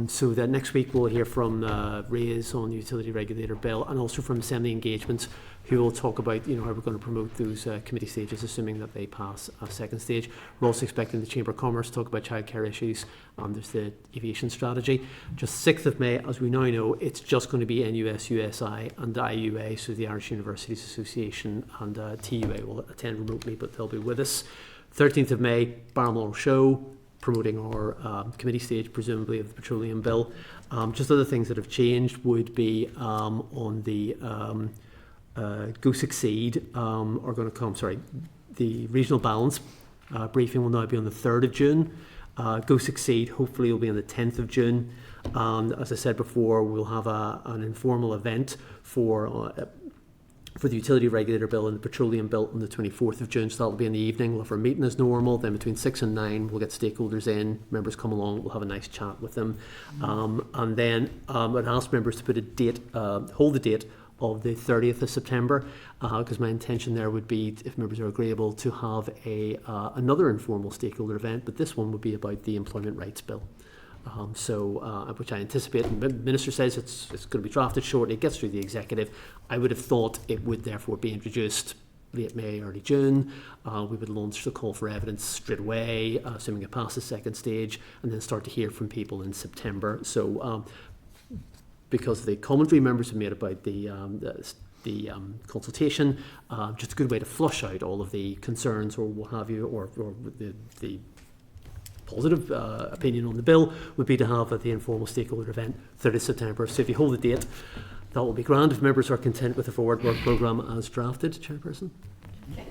So that next week we'll hear from Reyes on the Utility Regulator Bill, and also from Assembly Engagements, who will talk about how we're going to promote those committee stages, assuming that they pass a second stage. We're also expecting the Chamber of Commerce to talk about childcare issues. There's the aviation strategy. Just 6th of May, as we now know, it's just going to be NUS, USI and IUA, so the Irish Universities Association and TUA will attend remotely, but they'll be with us. 13th of May, Balmoral Show, promoting our committee stage, presumably of the Petroleum Bill. Just other things that have changed would be on the Go Succeed are going to come, the regional balance briefing will now be on the 3rd of June. Go Succeed hopefully will be on the 10th of June. And as I said before, we'll have an informal event for the Utility Regulator Bill and the Petroleum Bill on the 24th of June. So that'll be in the evening. We'll have our meeting as normal. Then between 6 and 9, we'll get stakeholders in. Members come along. We'll have a nice chat with them. And then I'd ask members to put a date, hold the date of the 30th of September, because my intention there would be, if members are agreeable, to have another informal stakeholder event, but this one would be about the Employment Rights Bill. Which I anticipate, and the Minister says it's going to be drafted shortly, it gets through the Executive. I would have thought it would therefore be introduced late May, early June. We would launch the call for evidence straight away, assuming it passes second stage, and then start to hear from people in September. So because the commentary members have made about the consultation, just a good way to flush out all of the concerns or what have you, or the positive opinion on the bill would be to have the informal stakeholder event 30th September. So if you hold the date, that will be grand if members are content with the forward work programme as drafted. Chairperson?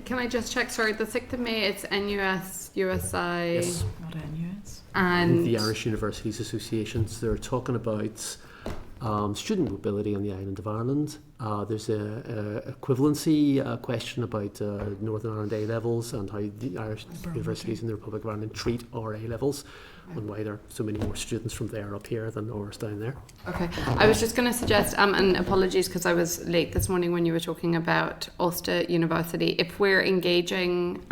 Can I just check, sorry, the 6th of May, it's NUS, USI... Yes, not NUS. And the Irish Universities Associations. They're talking about student mobility on the island of Ireland. There's a equivalency question about Northern Ireland A levels and how the Irish universities in the Republic of Ireland treat our A levels, and why there are so many more students from there up here than ours down there. Okay, I was just going to suggest, and apologies because I was late this morning when you were talking about Ulster University. If we're engaging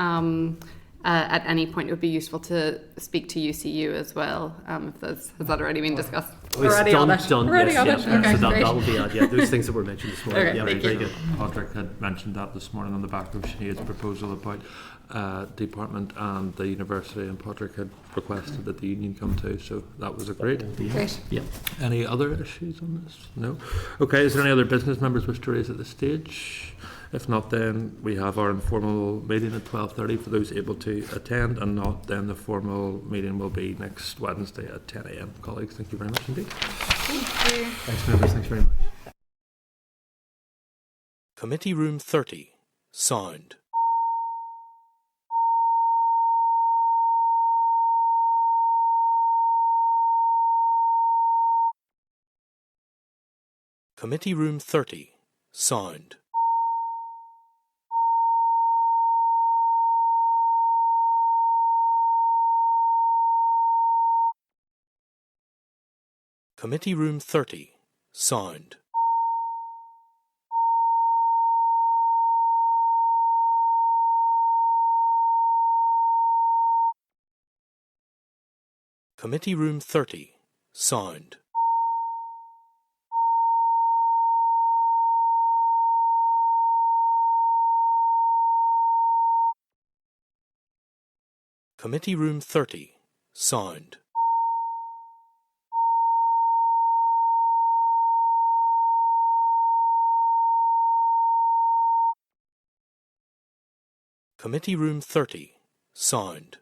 at any point, it would be useful to speak to UCU as well. Has that already been discussed? Already on it. Already on it. Yes. Okay, So that great. will be those things that were mentioned this morning. Okay, Yeah, thank very you. good. Patrick had mentioned that this morning on the back of Sinead's proposal about department and the university, and Patrick had requested that the union come too, so that was a great. Great. Yeah. Any other issues on this? No? Okay, is there any other business members wish to raise at this stage? If not, then we have our informal meeting at 12:30 for those able to attend, and not, then the formal meeting will be next Wednesday at 10 a.m. Colleagues, thank you very much indeed. Thank you. Thanks, members. Thanks very much. Committee Room 30, Sound. Committee Room 30, Sound. Committee Room 30, Sound. Committee Room 30, Sound. Committee Room 30, Sound. Committee Room 30, Sound.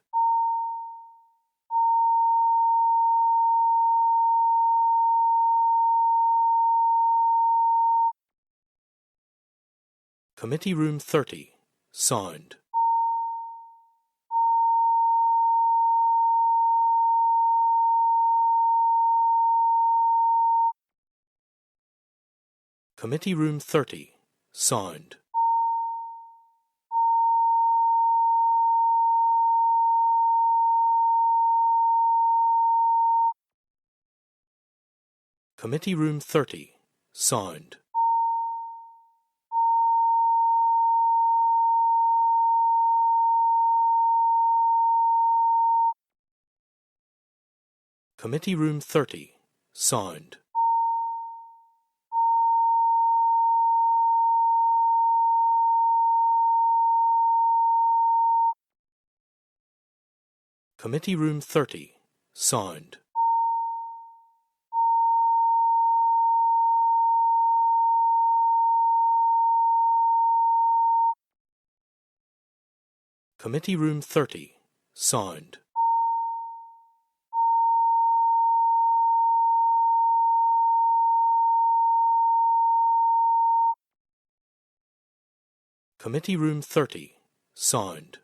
Committee Room 30, Sound. Committee Room 30. Sound. Committee Room 30. Sound. Committee Room 30. Sound. Committee Room 30. Sound. Committee Room 30. Sound. Committee Room 30. Sound.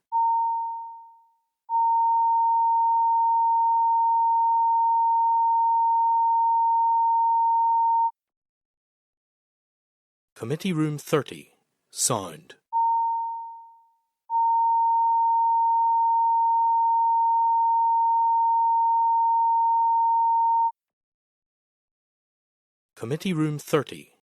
Committee Room 30. Sound. Committee Room 30.